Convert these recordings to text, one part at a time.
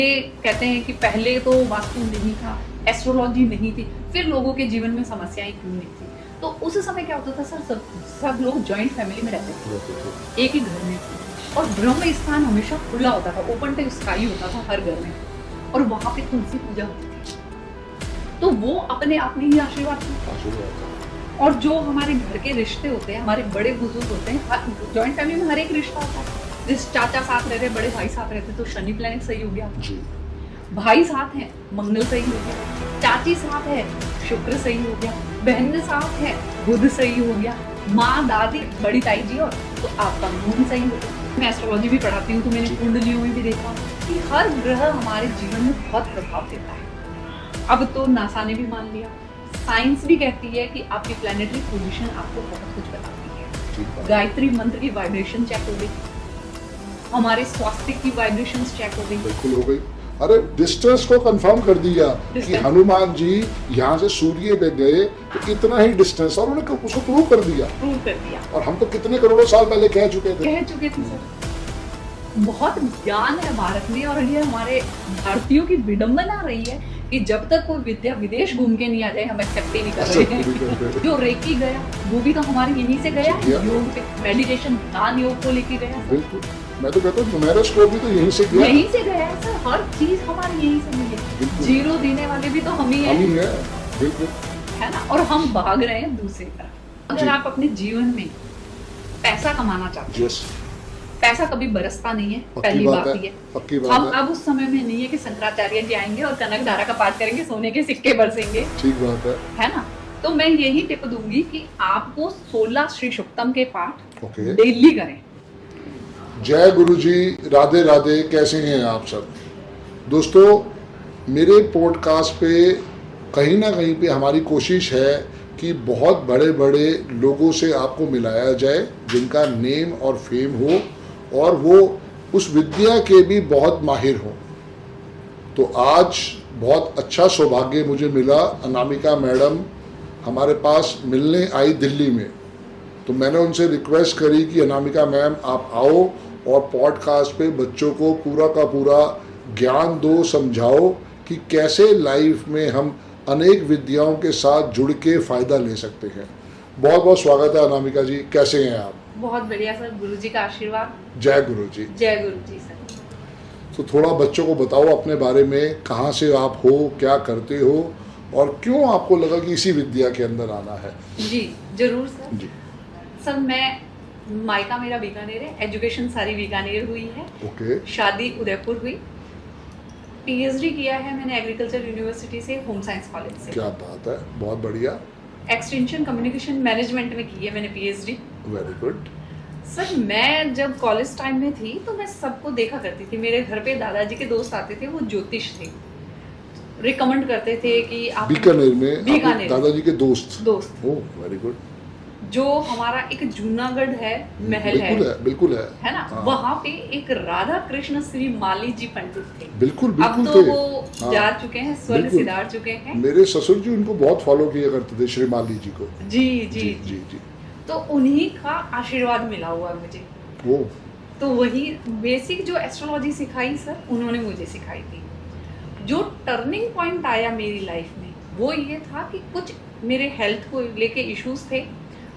ये कहते हैं कि पहले तो वास्तु नहीं था, एस्ट्रोलॉजी नहीं थी, फिर लोगों के जीवन में समस्याएं क्यों नहीं थी। तो उस समय क्या होता था सर, सब लोग जॉइंट फैमिली में रहते थे, एक ही घर में थे, और ब्रह्म स्थान हमेशा खुला होता था, ओपन टू स्काई होता था हर घर में, और वहां पे तुलसी पूजा होती थी। तो वो अपने आप में ही आशीर्वाद था। और जो हमारे घर के रिश्ते होते हैं, हमारे बड़े बुजुर्ग होते हैं, जॉइंट फैमिली में हर एक रिश्ता होता है। जिस चाचा साथ रहते, बड़े भाई साथ रहते, तो शनि प्लैनेट सही हो गया, भाई साथ है मंगल सही हो गया, चाची साथ है शुक्र सही हो गया, बहन साथ है बुध सही हो गया, माँ दादी बड़ी ताई जी, और तो आपका मून सही हो गया। मैं एस्ट्रोलॉजी भी पढ़ाती हूँ, तो मैंने कुंडलियों में भी देखा कि हर ग्रह हमारे जीवन में बहुत प्रभाव देता है। अब तो नासा ने भी मान लिया, साइंस भी कहती है कि आपकी प्लैनेटरी पोजीशन आपको बहुत कुछ बताती है। गायत्री मंत्र की वाइब्रेशन चेक हो गई, हमारे स्वास्थ्य की वाइब्रेशंस चेक हो गई। बिल्कुल हो गई। अरे डिस्टेंस को कंफर्म कर दिया कि हनुमान जी यहाँ से सूर्य पे गए तो इतना ही डिस्टेंस, और उन्होंने उसको प्रूव कर दिया। और हम तो कितने करोड़ों साल पहले कह चुके थे सर। बहुत ज्ञान है भारत में, और ये हमारे भारतीयों की विडंबना रही है कि जब तक कोई विद्या विदेश घूम के नहीं आ जाए, हम एक्सेप्ट ही नहीं कर रहे हैं। जो रेकी गया वो भी तो हमारे यहीं से गया, योग पे मेडिटेशन ध्यान योग को लेके गया। बिल्कुल, मैं तो कहता हूँ न्यूमेरोस्कोप भी तो यहीं से गया, यहीं से गया है सर। हर चीज हमारी यहीं से मिली, जीरो देने वाले भी तो हम ही हैं, बिल्कुल है ना। और हम भाग रहे हैं दूसरी तरफ। अगर आप अपने जीवन में पैसा कमाना चाहते हैं, पैसा कभी बरसता नहीं है, पहली बात ये। हम अब उस समय में नहीं है कि शंकराचार्य जी आएंगे और कनक धारा का पाठ करेंगे, सोने के सिक्के बरसेंगे। ठीक बात है ना। तो मैं यही टिप दूंगी कि आपको 16 श्री शुक्तम के पाठ डेली करें। जय गुरु जी, राधे राधे। कैसे हैं आप सब दोस्तों? मेरे पॉडकास्ट पे कहीं ना कहीं पे हमारी कोशिश है कि बहुत बड़े बड़े लोगों से आपको मिलाया जाए, जिनका नेम और फेम हो, और वो उस विद्या के भी बहुत माहिर हो। तो आज बहुत अच्छा सौभाग्य मुझे मिला, अनामिका मैडम हमारे पास मिलने आई दिल्ली में। तो मैंने उनसे रिक्वेस्ट करी कि अनामिका मैम आप आओ और पॉडकास्ट पे बच्चों को पूरा का पूरा ज्ञान दो, समझाओ कि कैसे लाइफ में हम अनेक विद्याओं के साथ जुड़ के फ़ायदा ले सकते हैं। बहुत बहुत स्वागत है अनामिका जी, कैसे हैं आप? बहुत बढ़िया सर, गुरु जी का आशीर्वाद। जय गुरु जी। जय गुरु जी सर। तो थोड़ा बच्चों को बताओ अपने बारे में, कहाँ से आप हो, क्या करते हो, और क्यों आपको लगा कि इसी विद्या के अंदर आना है? जी जरूर सर। जी सर, मैं मायका मेरा बीकानेर है, एजुकेशन सारी बीकानेर हुई है। ओके। शादी उदयपुर हुई। पीएचडी किया है मैंने एग्रीकल्चर यूनिवर्सिटी से, होम साइंस कॉलेज से। क्या बात है, बहुत बढ़िया। एक्सटेंशन कम्युनिकेशन मैनेजमेंट में की है मैंने पीएचडी। Very good. सर, मैं जब कॉलेज टाइम में थी तो मैं सबको देखा करती थी। मेरे घर पे दादाजी के दोस्त आते थे, वो ज्योतिष थे, रिकमेंड करते थे कि आप बीकानेर में बीकानेर दादाजी के दोस्त। Oh very good. जो हमारा एक जूनागढ़ है, महल बिल्कुल है ना। हाँ। वहाँ पे एक राधा कृष्ण श्री माली जी पंडित थे। बिल्कुल अब तो वो जा चुके हैं, स्वर्ग सिधार चुके हैं। मेरे ससुर जी उनको बहुत फॉलो किया करते थे, श्री माली जी को। जी जी जी जी। तो उन्हीं का आशीर्वाद मिला हुआ मुझे। वो तो वही बेसिक जो एस्ट्रोलॉजी सिखाई सर, उन्होंने मुझे सिखाई थी। जो टर्निंग पॉइंट आया मेरी लाइफ में वो ये था कि कुछ मेरे हेल्थ को लेके इश्यूज थे।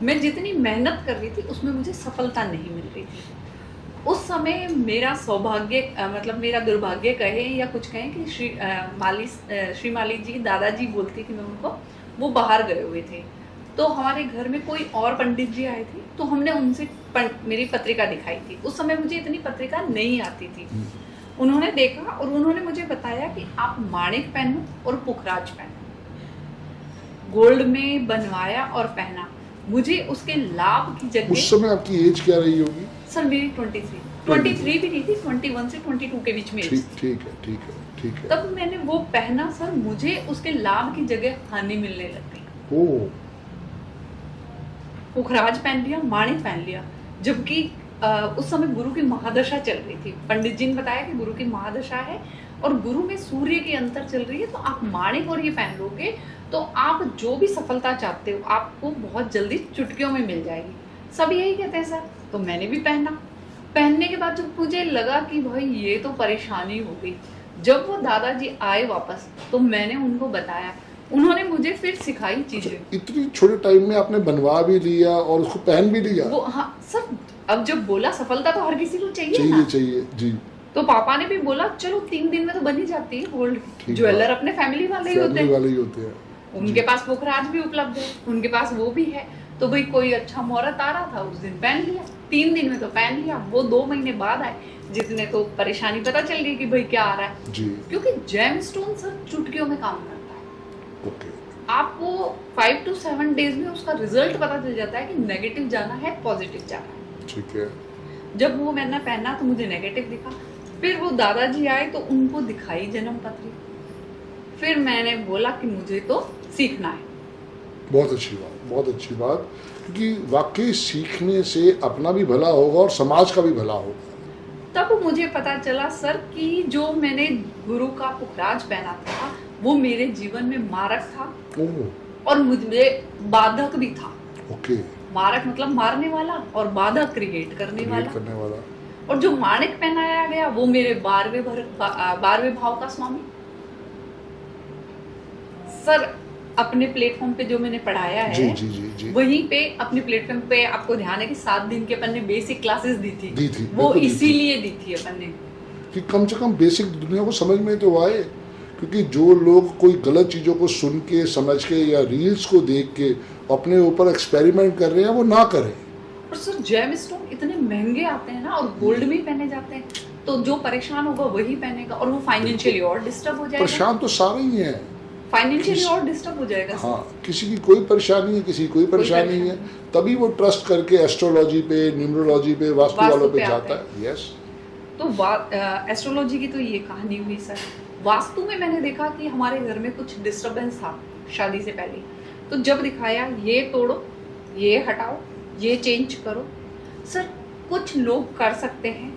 मैं जितनी मेहनत कर रही थी उसमें मुझे सफलता नहीं मिल रही थी। उस समय मेरा सौभाग्य, मतलब मेरा दुर्भाग्य कहें या कुछ कहें कि श्री माली जी, दादाजी बोलती थी मैं उनको, वो बाहर गए हुए थे। तो हमारे घर में कोई और पंडित जी आए थे, तो हमने उनसे मेरी पत्रिका दिखाई थी। उस समय मुझे इतनी पत्रिका नहीं आती थी। उन्होंने देखा और उन्होंने मुझे बताया कि आप माणिक पहनो और पुखराज पहनो। गोल्ड में बनवाया और पहना। मुझे उसके लाभ की जगह। उस समय आपकी एज क्या रही होगी? सर मेरी 23 भी नहीं थी, 21 से 22 के बीच में। ठीक है। तब मैंने वो पहना सर, मुझे उसके लाभ की जगह हानि मिलने लग गई। ओह। पुखराज पहन लिया, माणिक पहन लिया, जबकि उस समय गुरु की महादशा चल रही थी। पंडित जी ने बताया कि गुरु की महादशा है और गुरु में सूर्य की अंतर चल रही है, तो आप माणिक और ये पहन लोगे तो आप जो भी सफलता चाहते हो आपको बहुत जल्दी चुटकियों में मिल जाएगी। सब यही कहते हैं सर। तो मैंने भी पहना। पहनने के बाद जब मुझे लगा कि भाई ये तो परेशानी हो गई, जब वो दादाजी आए वापस तो मैंने उनको बताया, उन्होंने मुझे फिर सिखाई चीजें। इतनी छोटे टाइम में आपने बनवा भी लिया और उसको पहन भी लिया। वो हाँ सर, अब जब बोला सफलता तो हर किसी को चाहिए चाहिए ना। चाहिए जी। तो पापा ने भी बोला चलो 3 दिन में तो बन ही जाती है गोल्ड। ज्वेलर अपने फैमिली वाले ही होते फैमिली हैं, वाले ही होते हैं। उनके पास पोखराज भी उपलब्ध है, उनके पास वो भी है। तो भाई कोई अच्छा मुहूर्त आ रहा था उस दिन पहन लिया, 3 दिन में तो पहन लिया। वो 2 महीने बाद आए जितने तो परेशानी पता चल गई कि भाई क्या आ रहा है जी। क्योंकि जेमस्टोन सर चुटकियों में काम करता है। ओके। आपको 5 to 7 डेज में उसका रिजल्ट पता चल जाता है कि नेगेटिव जाना है पॉजिटिव जाना है। ठीक है। जब वो मैंने पहना तो मुझे नेगेटिव दिखा, फिर वो दादाजी आए तो उनको दिखाई जन्म पत्री, फिर मैंने बोला कि मुझे तो सीखना है। बहुत अच्छी बात, बहुत अच्छी बात, क्योंकि वाकई सीखने से अपना भी भला होगा और समाज का भी भला होगा। तब मुझे पता चला सर कि जो मैंने गुरु का पुखराज पहना था वो मेरे जीवन में मारक था ओह। और मुझे बाधक भी था। ओके। मारक मतलब मारने वाला और बाधक क्रिएट करने वाला। और जो माणिक पहनाया गया वो मेरे 12वें भाव का स्वामी। सर अपने प्लेटफॉर्म पे जो मैंने पढ़ाया है जी जी जी जी। वहीं पे अपने प्लेटफॉर्म पे आपको ध्यान है कि 7 दिन के अपन ने बेसिक क्लासेस दी थी वो बिल्कुल इसीलिए दी थी अपन ने कि कम से कम बेसिक दुनिया को समझ में तो आए। क्योंकि जो लोग कोई गलत चीज़ों को सुन के समझ के या रील्स को देख के अपने ऊपर एक्सपेरिमेंट कर रहे हैं वो ना करें। और सर जेमस्टोन इतने महंगे आते हैं ना और गोल्ड में ही पहने जाते हैं, तो जो परेशान होगा वही पहनेगा और वो फाइनेंशियली और डिस्टर्ब हो जाएगा। परेशान तो सारे ही हैं, फाइनेंशियली और डिस्टर्ब हो जाएगा। हाँ, किसी की कोई परेशानी है, किसी की कोई परेशानी नहीं है, तभी वो ट्रस्ट करके एस्ट्रोलॉजी पे, न्यूमरोलॉजी पे, वास्तु वालों पे जाता है। यस। तो एस्ट्रोलॉजी की तो ये कहानी हुई सर। वास्तु में मैंने देखा कि हमारे घर में कुछ डिस्टरबेंस था शादी से पहले, तो जब दिखाया ये तोड़ो, ये हटाओ, ये चेंज करो। सर कुछ लोग कर सकते हैं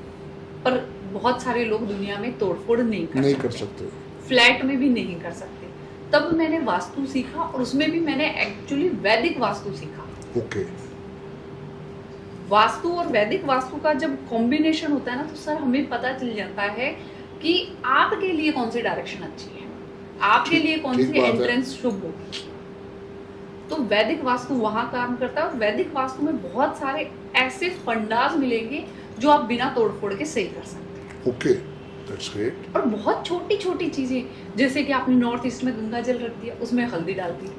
पर बहुत सारे लोग दुनिया में तोड़फोड़ नहीं कर सकते, फ्लैट में भी नहीं कर सकते। तब मैंने वास्तु सीखा और उसमें भी मैंने एक्चुअली वैदिक वास्तु सीखा। ओके। वास्तु और वैदिक वास्तु का जब कॉम्बिनेशन होता है ना तो सर हमें पता चल जाता है कि आपके लिए कौन सी डायरेक्शन अच्छी है, आपके लिए कौन सी एंट्रेंस शुभ होगी। तो वैदिक वास्तु वहां काम करता है और वैदिक वास्तु में बहुत सारे ऐसे फंडास मिलेंगे जो आप बिना तोड़फोड़ के सही कर सकते हैं। Okay, that's great. और बहुत छोटी छोटी चीजें, जैसे कि आपने नॉर्थ ईस्ट में गंगा जल रख दिया, उसमें हल्दी डाल दी,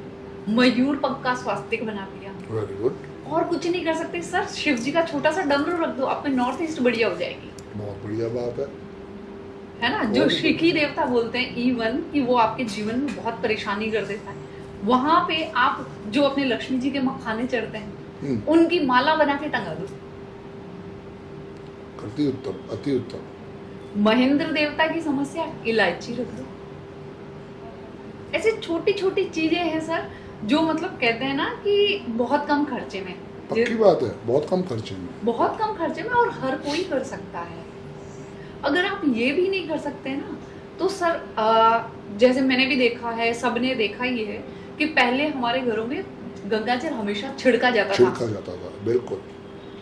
मयूर पंख का स्वास्तिक बना दिया, वेरी गुड। और कुछ नहीं कर सकते सर। शिव जी का छोटा सा डमरू रख दो, आपकी नॉर्थ ईस्ट बढ़िया हो जाएगी। बहुत बढ़िया बात है ना। जो शिखी देवता बोलते हैं इवन कि वो आपके जीवन में बहुत परेशानी कर देता है, वहां पे आप जो अपने लक्ष्मी जी के मखाने चढ़ते हैं उनकी माला बना के टंगा दो। अति उत्तम, अति उत्तम। महेंद्र देवता की समस्या, इलायची रख दो। ऐसे छोटी छोटी चीजें हैं सर जो मतलब कहते हैं ना कि बहुत कम खर्चे में। पक्की बात है, बहुत कम खर्चे में, बहुत कम खर्चे में, और हर कोई कर सकता है। अगर आप ये भी नहीं कर सकते ना तो सर जैसे मैंने भी देखा है, सबने देखा ही है कि पहले हमारे घरों में गंगा जल हमेशा छिड़का जाता था। बिल्कुल।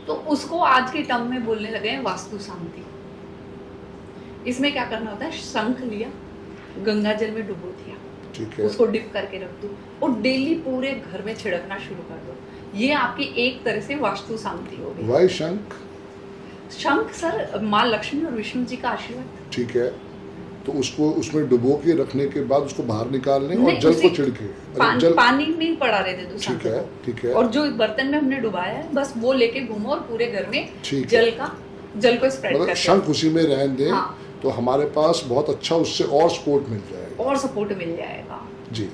तो उसको आज के टर्म में बोलने लगे हैं वास्तु शांति। इसमें क्या करना होता है, शंख लिया, गंगा जल में डुबो दिया, ठीक है, उसको डिप करके रख दो और डेली पूरे घर में छिड़कना शुरू कर दो। ये आपकी एक तरह से वास्तु शांति हो गई। वाई शंख? शंख सर माँ लक्ष्मी और विष्णु जी का आशीर्वाद। ठीक है, तो उसको उसमें डुबो के रखने के बाद उसको बाहर निकालने और जल को छिड़के। पानी नहीं पड़ा रहने दो। ठीक है, ठीक है। और जो बर्तन में हमने डुबाया है बस वो लेके घूमो और पूरे घर में जल को स्प्रेड मतलब शंख उसी में रहने दें। हाँ। तो हमारे पास बहुत अच्छा उससे और सपोर्ट मिल जाएगा, और सपोर्ट मिल जाएगा जी।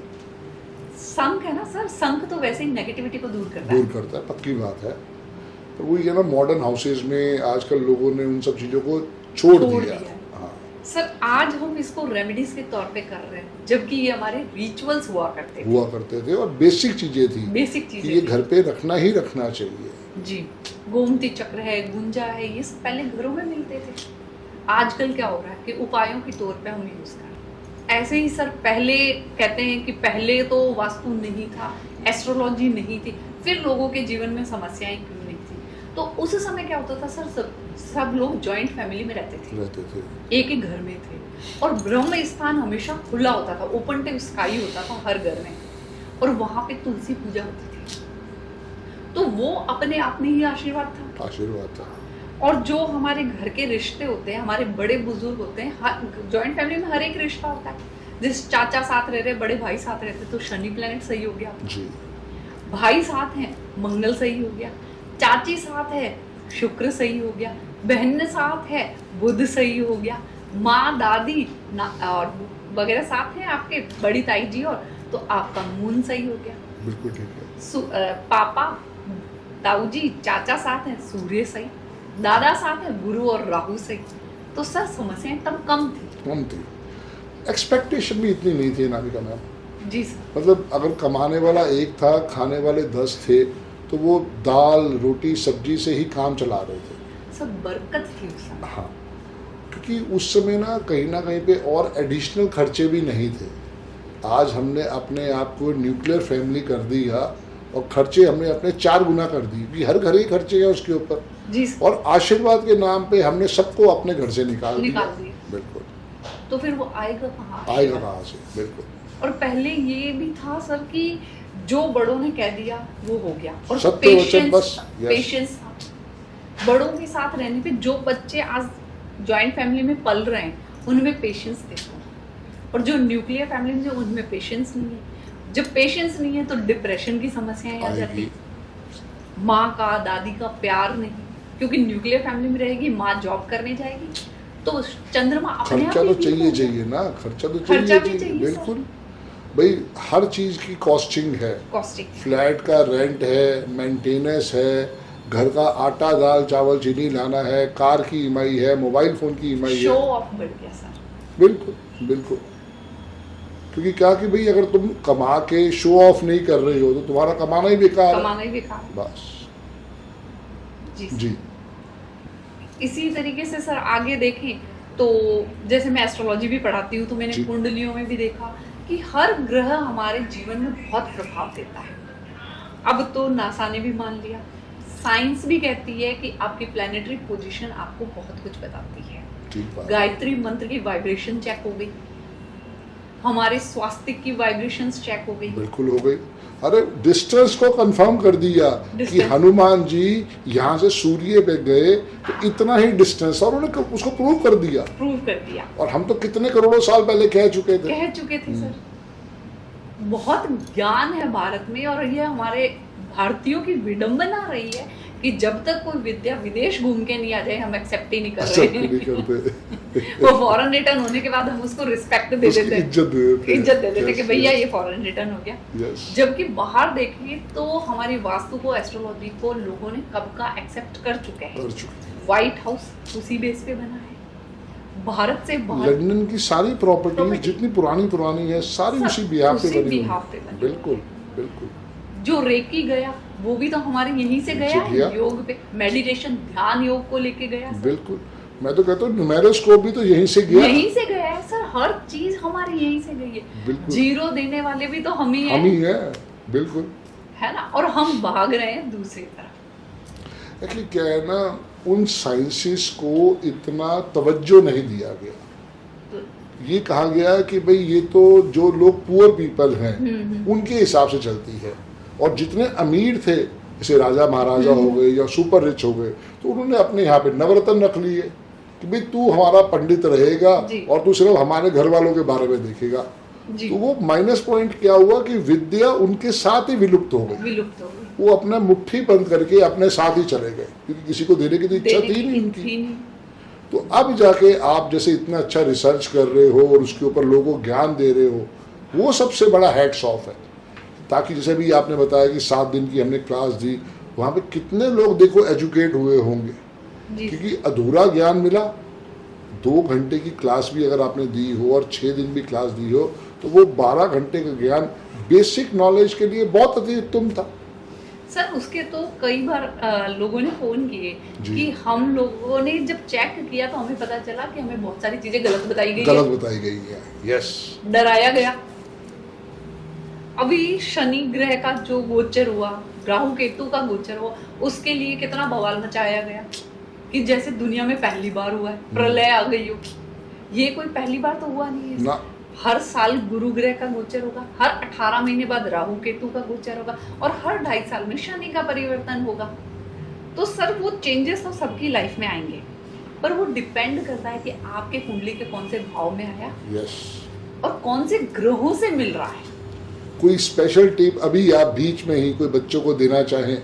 शंख है ना सर, शंख तो वैसे ही नेगेटिविटी को दूर करता है, पक्की बात है। तो वही है ना, मॉडर्न हाउसेज में आजकल लोगों ने उन सब चीजों को छोड़ दिया। हाँ। सर आज हम इसको रेमेडीज के तौर पे कर रहे हैं, जबकि ये हमारे रिचुअल्स हुआ करते थे और बेसिक चीजें थी ये घर पे रखना ही रखना चाहिए। जी, गोमती चक्र है, गुंजा है, ये सब पहले घरों में मिलते थे। आजकल क्या हो रहा है कि उपायों के तौर पे हम यूज कर रहे हैं। ऐसे ही सर पहले कहते हैं कि पहले तो वास्तु नहीं था, एस्ट्रोलॉजी नहीं थी, फिर लोगों के जीवन में समस्याएं क्यों नहीं थी। तो उस समय क्या होता था सर, सब लोग जॉइंट फैमिली में रहते थे, एक ही घर में थे। और ब्रह्म स्थान हमेशा खुला होता था, ओपन टू स्काई होता था हर घर में, और वहां पे तुलसी पूजा होती थी। तो वो अपने आप में ही आशीर्वाद था। आशीर्वाद था। और जो हमारे घर के रिश्ते होते हैं, हमारे बड़े बुजुर्ग होते हैं, जॉइंट फैमिली में हर एक रिश्ता होता है। जिस चाचा साथ रह रहे, बड़े भाई साथ रहते, तो शनि प्लैनेट सही हो गया जी। भाई साथ है, मंगल सही हो गया। चाची साथ है, शुक्र सही हो गया। बहन साथ है, बुध सही हो गया। माँ दादी और वगैरह साथ हैं आपके, बड़ी ताई जी, और तो आपका मून सही हो गया। बिल्कुल ठीक है। पापा ताऊ जी चाचा साथ हैं, सूर्य सही। दादा साथ है, गुरु और राहु सही। तो सर समस्याएं तब कम थी। एक्सपेक्टेशन भी इतनी नहीं थी नामिका मैम। जी सर। मतलब अगर कमाने वाला एक था, खाने वाले 10 थे, तो वो दाल रोटी सब्जी से ही काम चला रहे थे। सब बरकत थी उस समय। हाँ, क्योंकि उस समय ना कहीं पे और एडिशनल खर्चे भी नहीं थे। आज हमने अपने आप को न्यूक्लियर फैमिली कर दिया और खर्चे हमने अपने 4 गुना कर दिए, क्योंकि हर घर ही खर्चे हैं उसके ऊपर। जी सर। और आशीर्वाद के नाम पे हमने सबको अपने घर से निकाल दिया। बिल्कुल। तो फिर वो आएगा कहाँ से? बिल्कुल। और पहले ये भी था सर कि जो बड़ों ने कह दिया वो हो गया, और सत्य वचन बस। पेशेंस था। बड़ों के साथ रहने पे जो बच्चे आज जॉइंट फैमिली में पल रहे हैं, उनमें पेशेंस देखो, और जो न्यूक्लियर फैमिली में उनमें पेशेंस नहीं है। जब पेशेंस नहीं है तो डिप्रेशन की समस्याएं आ जाती। माँ का, दादी का प्यार नहीं, क्योंकि न्यूक्लियर फैमिली में रहेगी, माँ जॉब करने जाएगी, तो चंद्रमा अपने खर्चा तो चाहिए ना, खर्चा तो चाहिए। बिल्कुल भाई, हर चीज की कॉस्टिंग है। फ्लैट का रेंट है, मेंटेनेंस है, घर का आटा दाल चावल चीनी लाना है, कार की ईएमआई है, मोबाइल फोन की ईएमआई है। शो ऑफ बढ़ गया सर। बिल्कुल। क्योंकि क्या कि भाई अगर तुम कमा के शो ऑफ नहीं कर रहे हो तो तुम्हारा कमाना ही बेकार है। बस जी। इसी तरीके से सर आगे देखें तो जैसे मैं एस्ट्रोलॉजी भी पढ़ाती हूँ, तो मैंने कुंडलियों में भी देखा कि हर ग्रह हमारे जीवन में बहुत प्रभाव देता है। अब तो नासा ने भी मान लिया, साइंस भी कहती है कि आपकी प्लैनेटरी पोजीशन आपको बहुत कुछ बताती है। गायत्री मंत्र की वाइब्रेशन चेक हो गई, हमारे स्वास्थ्य की वाइब्रेशंस चेक हो गई। बिल्कुल हो गई। अरे डिस्टेंस को कंफर्म कर दिया कि हनुमान जी यहाँ से सूर्य पे गए तो इतना ही डिस्टेंस, और उन्होंने उसको प्रूव कर दिया। और हम तो कितने करोड़ों साल पहले कह चुके थे सर। बहुत ज्ञान है भारत में, और ये हमारे भारतीयों की विडंबना रही है कि जब तक कोई विद्या विदेश घूम के नहीं आ जाए, हम एक्सेप्ट ही नहीं कर रहे। वो फॉरेन रिटर्न होने के बाद हम उसको रिस्पेक्ट दे देते, इज्जत दे देते कि भैया ये फॉरेन रिटर्न हो गया। जबकि बाहर देखें तो हमारी वास्तु को, एस्ट्रोलॉजी को लोगों ने कब का एक्सेप्ट कर चुके हैं। व्हाइट हाउस उसी बेस पे बना है। भारत से बाहर लंदन की सारी प्रॉपर्टीज जितनी पुरानी है सारी उसी बिहाफ पे बनी है। बिल्कुल। जो रेकी गया वो भी तो हमारे यहीं से गया है, योग पे मेडिटेशन ध्यान योग को लेके गया। बिल्कुल, मैं तो कहता हूँ न्यूमेरोस्कोप भी तो यहीं से गया है सर। हर चीज हमारी यहीं से गई है। जीरो देने वाले भी तो हम ही हैं। बिल्कुल है ना, और हम भाग रहे हैं दूसरी तरफ। एक्चुअली क्या है ना, उन साइंसेस को इतना तवज्जो नहीं दिया गया। ये कहा गया कि भाई ये तो जो लोग पुअर पीपल हैं उनके हिसाब से चलती है, और जितने अमीर थे जैसे राजा महाराजा हो गए या सुपर रिच हो गए, तो उन्होंने अपने यहाँ पे नवरत्न रख लिए कि भाई तू हमारा पंडित रहेगा और तू सिर्फ हमारे घर वालों के बारे में देखेगा। तो वो माइनस पॉइंट क्या हुआ कि विद्या उनके साथ ही विलुप्त हो गई। वो अपना मुट्ठी बंद करके अपने साथ ही चले गए, क्योंकि किसी को देने की तो इच्छा थी नहीं उनकी। तो अब जाके आप जैसे इतना अच्छा रिसर्च कर रहे हो और उसके ऊपर लोगों को ज्ञान दे रहे हो, वो सबसे बड़ा हैट्स ऑफ है। ताकि जैसे भी आपने बताया कि 7 दिन की हमने क्लास दी, वहाँ पे कितने लोग देखो एजुकेट हुए होंगे, क्योंकि अधूरा ज्ञान मिला। 2 घंटे की क्लास भी अगर आपने दी हो और 6 दिन भी क्लास दी हो, तो वो 12 घंटे का ज्ञान बेसिक नॉलेज के लिए बहुत अति उत्तम था। सर उसके तो कई बार लोगों ने फोन किए कि हम लोगों ने जब चेक किया तो हमें पता चला कि हमें बहुत सारी चीजें गलत बताई गई है। यस, डराया गया। अभी शनि ग्रह का जो गोचर हुआ, राहु केतु का गोचर हुआ, उसके लिए कितना बवाल मचाया गया कि जैसे दुनिया में पहली बार हुआ है, प्रलय आ गई हो। ये कोई पहली बार तो हुआ नहीं है। ना हर साल गुरु ग्रह का गोचर होगा, हर 18 महीने बाद राहु केतु का गोचर होगा, और हर 2.5 साल में शनि का परिवर्तन होगा। तो सर वो चेंजेस तो सबकी लाइफ में आएंगे, पर वो डिपेंड करता है कि आपके कुंडली के कौन से भाव में आया यस, और कौन से ग्रहों से मिल रहा है। कोई स्पेशल टिप अभी आप बीच में ही कोई बच्चों को देना चाहें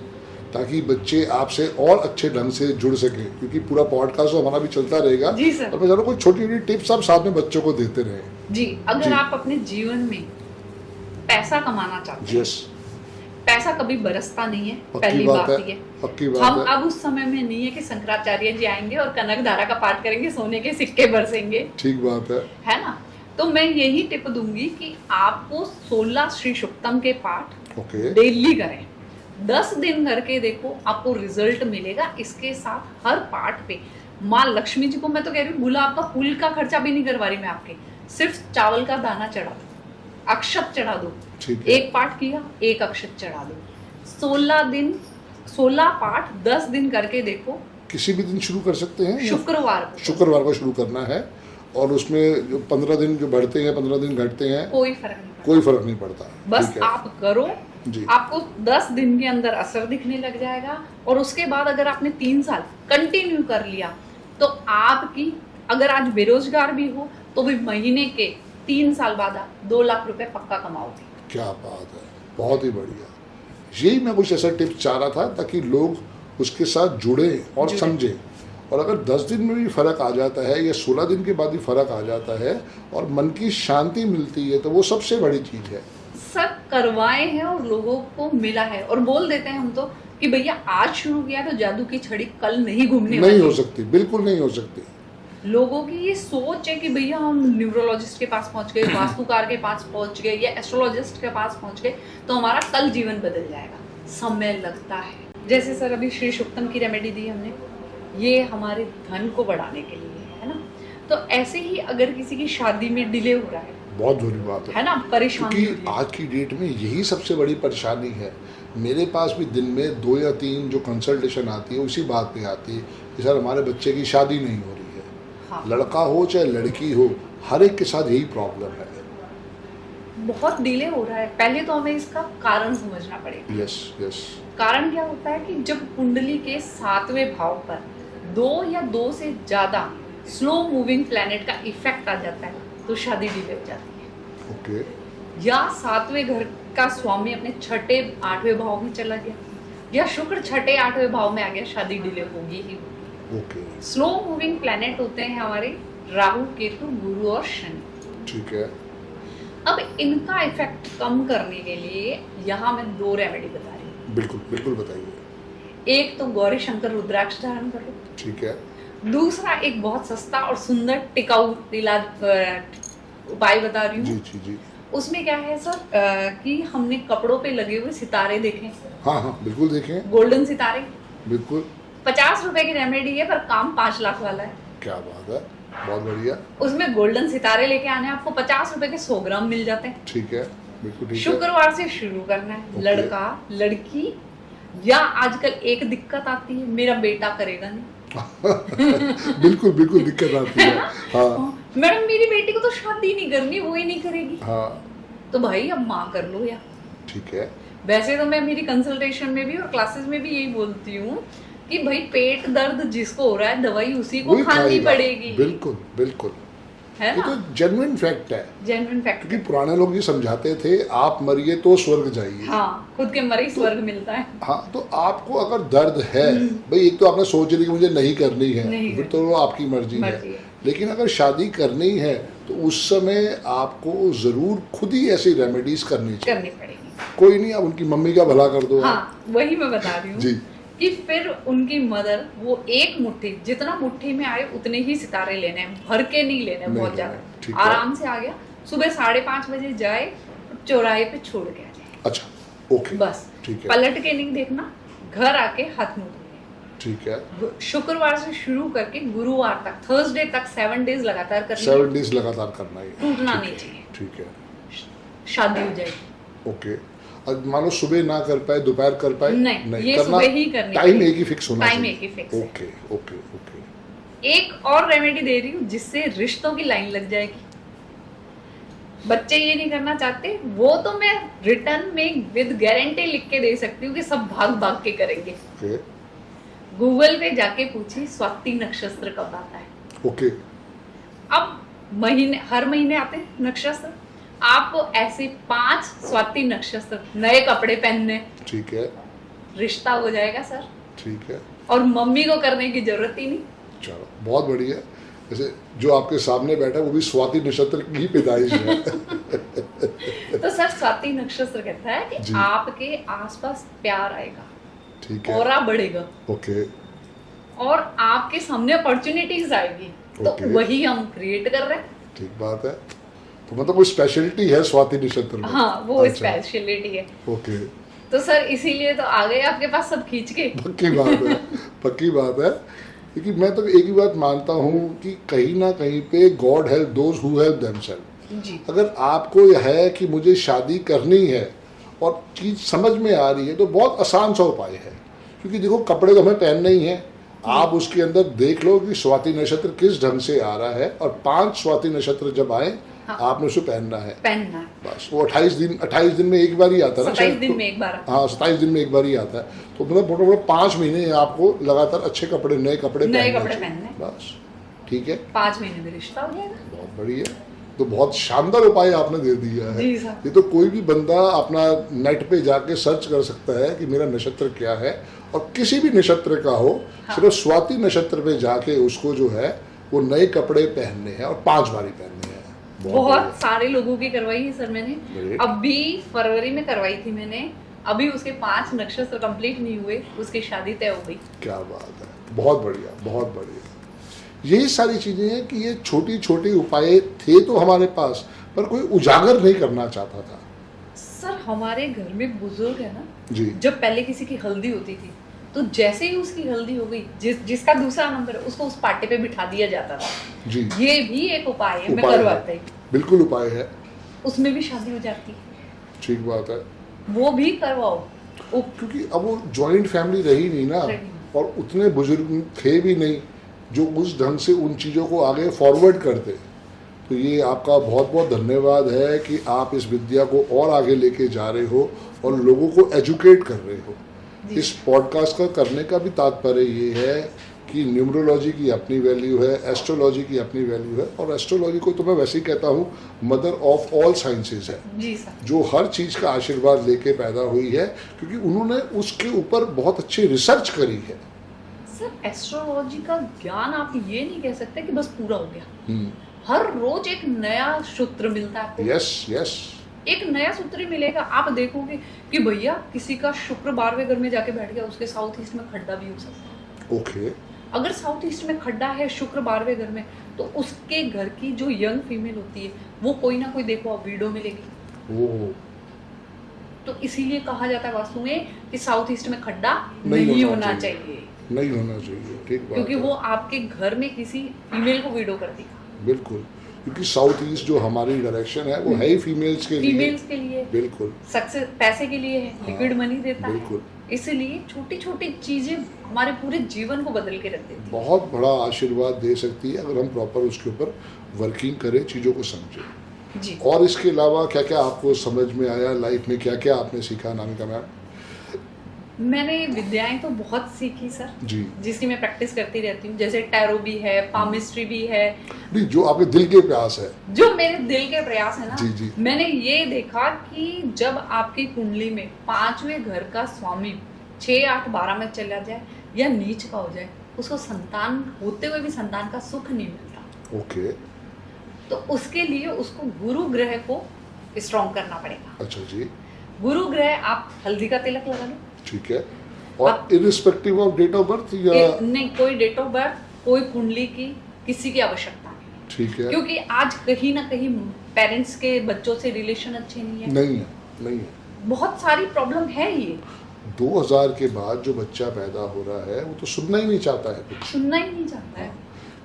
ताकि बच्चे आपसे और अच्छे ढंग से जुड़ सकें, क्योंकि पूरा पॉडकास्ट तो हमारा भी चलता रहेगा। जी सर। और मैं चाहूँ कोई छोटी छोटी टिप्स आप साथ में बच्चों को देते रहें। जी, अगर जी। आप अपने जीवन में पैसा कमाना चाहते हैं, यस, पैसा कभी बरसता नहीं है, पक्की पहली बात बात है, ये। पक्की बात हम है। अब उस समय में नहीं है कि शंकराचार्य जी आएंगे और कनक धारा का पाठ करेंगे, सोने के सिक्के बरसेंगे, ठीक बात है ना। तो मैं यही टिप दूंगी कि आपको 16 श्री सुक्तम के पाठ ओके, डेली करें, 10 दिन करके देखो, आपको रिजल्ट मिलेगा। इसके साथ हर पाठ पे माँ लक्ष्मी जी को, मैं तो कह रही हूँ गुलाब का फूल का खर्चा भी नहीं करवा रही मैं आपके, सिर्फ चावल का दाना चढ़ा दो, अक्षत चढ़ा दो, ठीक है। एक पाठ किया, एक अक्षत चढ़ा दो, 16 दिन 16 पाठ 10 दिन करके देखो। किसी भी दिन शुरू कर सकते हैं या शुक्रवार को शुक्रवार को शुरू करना है, और उसमें जो 15 दिन जो बढ़ते हैं 15 दिन घटते हैं कोई फर्क नहीं पड़ता, कोई फर्क नहीं पड़ता। बस ठीक है आप करो, जी, आपको 10 दिन के अंदर असर दिखने लग जाएगा। और उसके बाद अगर आपने 3 साल कंटिन्यू कर लिया तो आपकी, अगर आज बेरोजगार भी हो तो भी महीने के 3 साल बाद आप 2 लाख रुपए पक्का कमाओगे। क्या बात है, बहुत ही बढ़िया। यही मैं कुछ ऐसा टिप्स चाह रहा था ताकि लोग उसके साथ जुड़े और जुड़े। समझें। और अगर 10 दिन में भी फर्क आ जाता है या 16 दिन के बाद भी फर्क आ जाता है और मन की शांति मिलती है तो वो सबसे बड़ी चीज है। सब करवाए हैं और लोगों को मिला है, और बोल देते हैं हम तो कि भैया आज शुरू किया तो जादू की छड़ी कल नहीं घूमने नहीं वाली। हो सकती, बिल्कुल नहीं हो सकती। लोगों की ये सोच है कि भैया हम न्यूरोलॉजिस्ट के पास पहुंच गए, वास्तुकार के पास पहुंच गए या एस्ट्रोलॉजिस्ट के पास पहुंच गए तो हमारा कल जीवन बदल जाएगा। समय लगता है। जैसे सर अभी श्री सुक्तम की रेमेडी दी हमने, ये हमारे धन को बढ़ाने के लिए है ना। तो ऐसे ही अगर किसी की शादी में डिले हो रहा है बहुत बुरी बात है ना, परेशानी हो रही क्योंकि है। आज की डेट में यही सबसे बड़ी परेशानी है। मेरे पास भी दिन में 2 या 3 जो कंसल्टेशन आती है उसी बात पे आती है कि सर हमारे बच्चे की शादी नहीं हो रही है। हाँ। लड़का हो चाहे लड़की हो, हर एक के साथ यही प्रॉब्लम है। बहुत डिले हो रहा है। पहले तो हमें इसका कारण समझना पड़ेगा। यस यस, कारण क्या होता है कि जब कुंडली के 7वें भाव पर 2 या 2 से ज्यादा स्लो मूविंग प्लैनेट का इफेक्ट आ जाता है तो शादी डिले हो जाती है। ओके, या 7वें घर का स्वामी अपने 6ठे 8वें भाव में चला गया, या शुक्र 6ठे 8वें भाव में आ गया, शादी डिले होगी ही। ओके, स्लो मूविंग प्लैनेट होते हैं हमारे राहु, केतु, गुरु और शनि। ठीक है। अब इनका इफेक्ट कम करने के लिए यहाँ मैं 2 रेमेडी बता रही हूँ। बिल्कुल बिल्कुल, बताइए। एक तो गौरी शंकर रुद्राक्ष धारण करो। ठीक है। दूसरा एक बहुत सस्ता और सुंदर टिकाऊ इलाज उपाय बता रही जी हूँ। जी जी, उसमें क्या है सर कि हमने कपड़ों पे लगे हुए सितारे देखे, हाँ हाँ बिल्कुल देखें, गोल्डन सितारे। बिल्कुल। 50 रुपए की रेमेडी है पर काम 5 लाख वाला है। क्या बात है, बहुत बढ़िया। उसमें गोल्डन सितारे लेके आने हैं, आपको 50 रुपए के 100 ग्राम मिल जाते हैं। ठीक है, बिल्कुल ठीक है। शुक्रवार से शुरू करना है। ओके। लड़का लड़की, या आजकल एक दिक्कत आती है, मेरा बेटा करेगा नहीं। बिल्कुल बिल्कुल दिक्कत आती है। हाँ मैडम मेरी बेटी को तो शादी नहीं करनी, वो ही नहीं करेगी। हाँ, तो भाई अब माँ कर लो या। ठीक है। वैसे तो मैं मेरी कंसल्टेशन में भी और क्लासेस में भी यही बोलती हूँ कि भाई पेट दर्द जिसको हो रहा है दवाई उसी को वही खानी खाएगा। पड़ेगी, बिल्कुल बिल्कुल, है ये ना। तो जेन्युइन फैक्ट है। Genuine fact. क्योंकि पुराने लोग ये समझाते थे आप मरिए तो स्वर्ग जाइए। हाँ, खुद के मरे ही स्वर्ग मिलता है। हाँ, तो आपको अगर दर्द है, भाई एक तो आपने सोच लिया कि मुझे नहीं करनी है, नहीं फिर तो वो आपकी मर्जी मर्जी है। है। लेकिन अगर शादी करनी है तो उस समय आपको जरूर खुद ही ऐसी रेमेडीज करनी चाहिए। करनी पड़ेगी। कोई नहीं, आप उनकी मम्मी का भला कर दो। हाँ, वही मैं बता रही हूँ जी, कि फिर उनकी मदर वो एक मुट्ठी, जितना मुट्ठी में आए उतने ही सितारे लेने हैं, भर के नहीं लेने नहीं बहुत लेने, ज्यादा। ठीक है। आराम से आ गया, सुबह 5:30 बजे जाए, चौराहे पे छोड़ के आ जाए। अच्छा, ओके, बस ठीक है, पलट के नहीं देखना, घर आके हाथ मुंह धोने। ठीक है। शुक्रवार से शुरू करके गुरुवार तक, थर्सडे तक 7 डेज लगातार करनी 7 डेज लगातार करना है, टूटना ठीक नहीं है, चाहिए। ठीक है, शादी हो जाएगी। ओके। और मान लो सुबह ना कर पाए, दोपहर कर पाए, नहीं, ये करना, सुबह ही करनी टाइम पड़ेगी। एक ही फिक्स होना टाइम चाहिए। एक ही फिक्स। ओके ओके ओके, एक और रेमेडी दे रही हूँ जिससे रिश्तों की लाइन लग जाएगी। बच्चे ये नहीं करना चाहते, वो तो मैं रिटर्न में विद गारंटी लिख के दे सकती हूँ कि सब भाग भाग के करेंगे। ओके गूगल पे जाके पूछिए स्वाति नक्षत्र कब आता है। ओके अब महीने, हर महीने आते हैं नक्षत्र, आपको ऐसे 5 स्वाति नक्षत्र नए कपड़े पहनने, ठीक है रिश्ता हो जाएगा सर। ठीक है, और मम्मी को करने की जरूरत ही नहीं। चलो बहुत बढ़िया। जैसे जो आपके सामने बैठा है वो भी स्वाति नक्षत्र की पैदाइश है। तो सर स्वाति नक्षत्र कहता है कि जी। आपके आसपास प्यार आएगा, ठीक है, ऑरा बढ़ेगा ओके और आपके सामने अपॉर्चुनिटीज आएगी। तो ओके। वही हम क्रिएट कर रहे हैं। ठीक बात है। तो मतलब कोई स्पेशलिटी है स्वाति नक्षत्र में? हाँ, वो अच्छा, स्पेशलिटी है। ओके, तो सर इसीलिए तो आ गए आपके पास सब खींच के। पक्की बात है, पक्की बात है। क्योंकि मैं तो एक ही बात मानता हूँ कि कहीं ना कहीं पे God help those who help themselves. जी अगर आपको यह है कि मुझे शादी करनी है और चीज़ समझ में आ रही है तो बहुत आसान सा उपाय है। क्योंकि देखो कपड़े तो हमें पहनने ही हैं, आप उसके अंदर देख लो कि स्वाति नक्षत्र किस ढंग से आ रहा है और 5 स्वाति नक्षत्र जब आए हाँ। आपने उसे पहनना है। पहनना, बस वो 28 दिन में एक बार ही आता है ना 27 शायद? दिन तो- में एक बार। हाँ 27 दिन में एक बार ही आता है। तो मतलब मोटे मोटे 5 महीने आपको लगातार अच्छे कपड़े, नए कपड़े नए पहनने कपड़े चाहिए। पहनने। बस ठीक है, 5 महीने में रिश्ता हो जाएगा। बहुत बढ़िया। तो बहुत शानदार उपाय आपने दे दिया है। जी सर। ये तो कोई भी बंदा अपना नेट पे जाके सर्च कर सकता है कि मेरा नक्षत्र क्या है, और किसी भी नक्षत्र का हो, हाँ। सिर्फ स्वाति नक्षत्र पे जाके उसको जो है वो नए कपड़े पहनने हैं और 5 बारी पहनने हैं। बहुत सारे लोगों की करवाई है सर मैंने। बढ़िया। अभी फरवरी में करवाई थी मैंने, अभी उसके 5 नक्षत्र कंप्लीट नहीं हुए, उसकी शादी तय हो गई। क्या बात है, बहुत बढ़िया, बहुत बढ़िया। यही सारी चीजें हैं कि ये छोटी छोटी उपाय थे तो हमारे पास, पर कोई उजागर नहीं करना चाहता था। सर हमारे घर में बुजुर्ग है ना, जी जब पहले किसी की हल्दी होती थी तो जैसे ही उसकी हल्दी हो गई, जिसका दूसरा नंबर है उसको उस पाटे पे बिठा दिया जाता था। जी, ये भी एक उपाय है, मैं उपाय करवाता है, ही। बिल्कुल उपाय है। उसमें भी शादी हो जाती है, ठीक बात है। वो भी करवाओ। क्योंकि अब वो जॉइंट फैमिली रही नहीं ना, रही। और उतने बुजुर्ग थे भी नहीं जो उस ढंग से उन चीज़ों को आगे फॉरवर्ड करते। तो ये आपका बहुत बहुत धन्यवाद है कि आप इस विद्या को और आगे लेके जा रहे हो और लोगों को एजुकेट कर रहे हो। इस पॉडकास्ट का करने का भी तात्पर्य ये है कि न्यूमरोलॉजी की अपनी वैल्यू है, एस्ट्रोलॉजी की अपनी वैल्यू है, और एस्ट्रोलॉजी को तो मैं वैसे ही कहता हूँ मदर ऑफ ऑल साइंसेज है, जी सर। जो हर चीज़ का आशीर्वाद लेके पैदा हुई है, क्योंकि उन्होंने उसके ऊपर बहुत अच्छी रिसर्च करी है। सर एस्ट्रोलॉजी का ज्ञान आप ये नहीं कह सकते कि बस पूरा हो गया। हर रोज एक नया सूत्र मिलता है आपको। यस यस, एक नया सूत्र ही मिलेगा। आप देखोगे कि भैया किसी का शुक्र 12वें घर में जाके बैठ गया, उसके साउथ ईस्ट में खड्डा भी हो सकता है। ओके, अगर साउथ ईस्ट में खड्डा है शुक्र 12वें घर में, तो उसके घर की जो यंग फीमेल होती है वो कोई ना कोई देखो आप वीडियो मिलेगी। वो तो इसीलिए कहा जाता है वास्तु में कि साउथ ईस्ट में खड्डा नहीं नहीं होना होना चाहिए। चाहिए, नहीं होना चाहिए। ठीक बात क्योंकि है। वो आपके घर में किसी फीमेल को वीडियो कर देगा। बिल्कुल, क्योंकि साउथ ईस्ट जो हमारी डायरेक्शन है वो है ही फीमेल्स के लिए। फीमेल्स के लिए बिल्कुल सक्सेस पैसे के लिए है, लिक्विड मनी देता है। बिल्कुल, इसलिए छोटी छोटी चीजें हमारे पूरे जीवन को बदल के रख देती है। बहुत बड़ा आशीर्वाद दे सकती है अगर हम प्रॉपर उसके ऊपर वर्किंग करें, चीज़ों को समझें। जी। और इसके अलावा क्या क्या आपको समझ में आया लाइफ में, क्या क्या आपने सीखा अनामिका मैम? मैंने विद्याएं तो बहुत सीखी सर, जी, जिसकी मैं प्रैक्टिस करती रहती हूँ। जैसे टैरो भी है, पामिस्ट्री भी है, नहीं जो आपके दिल के प्यास है। जो मेरे दिल के प्रयास है ना। जी, जी। मैंने ये देखा कि जब आपकी कुंडली में 5वें घर का स्वामी 6, 8, 12 में चला जाए या नीच का हो जाए, उसको संतान होते हुए भी संतान का सुख नहीं मिलता। ओके, तो उसके लिए उसको गुरु ग्रह को स्ट्रॉन्ग करना पड़ेगा। अच्छा जी, गुरु ग्रह आप हल्दी का तिलक लगा लो। ठीक है। और irrespective of date of birth या? नहीं, कोई डेट ऑफ बर्थ, कोई कुंडली की किसी की आवश्यकता नहीं, ठीक है। क्योंकि आज कहीं ना कहीं पेरेंट्स के बच्चों से रिलेशन अच्छे नहीं है। नहीं है, नहीं है। बहुत सारी प्रॉब्लम है। ये 2000 के बाद जो बच्चा पैदा हो रहा है वो तो सुनना ही नहीं चाहता है कुछ, सुनना ही नहीं चाहता है।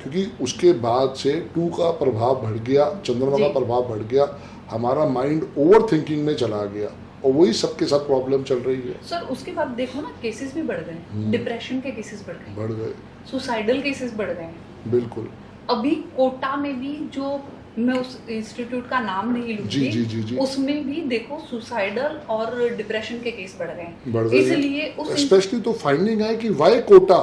क्योंकि उसके बाद से 2 का प्रभाव बढ़ गया, चंद्रमा जी। का प्रभाव बढ़ गया, हमारा माइंड ओवर थिंकिंग में चला गया, और वही सबके साथ प्रॉब्लम चल रही है। सर उसके बाद देखो ना, केसेस भी बढ़ गए, डिप्रेशन के केसेस बढ़ गए, बढ़ गए। सुसाइडल केसेस बढ़ गए। बिल्कुल। अभी कोटा में भी जो, मैं उस इंस्टीट्यूट का नाम नहीं जी जी जी लूंगी, जी। उसमें भी देखो सुसाइडल और डिप्रेशन के केस बढ़ रहे हैं। बढ़ रही इसलिए है। उस स्पेशली तो फाइंडिंग है कि वाई कोटा,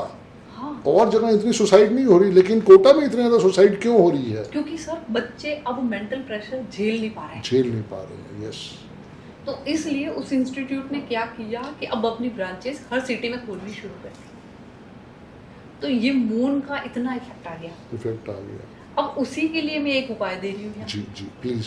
हाँ, और जगह इतनी सुसाइड नहीं हो रही, लेकिन कोटा में इतनी ज्यादा सुसाइड क्यों हो रही है? क्योंकि सर बच्चे अब मेंटल प्रेशर झेल नहीं पा रहे हैं। झेल नहीं पा रहे हैं। यस। तो इसलिए उस इंस्टीट्यूट ने क्या किया कि अब अपनी ब्रांचेस हर सिटी में खोलनी शुरू कर दी। तो ये मून का इतना इफेक्ट आ गया। इफेक्ट आ गया। अब उसी के लिए मैं एक उपाय दे रही हूँ यहाँ। जी जी प्लीज।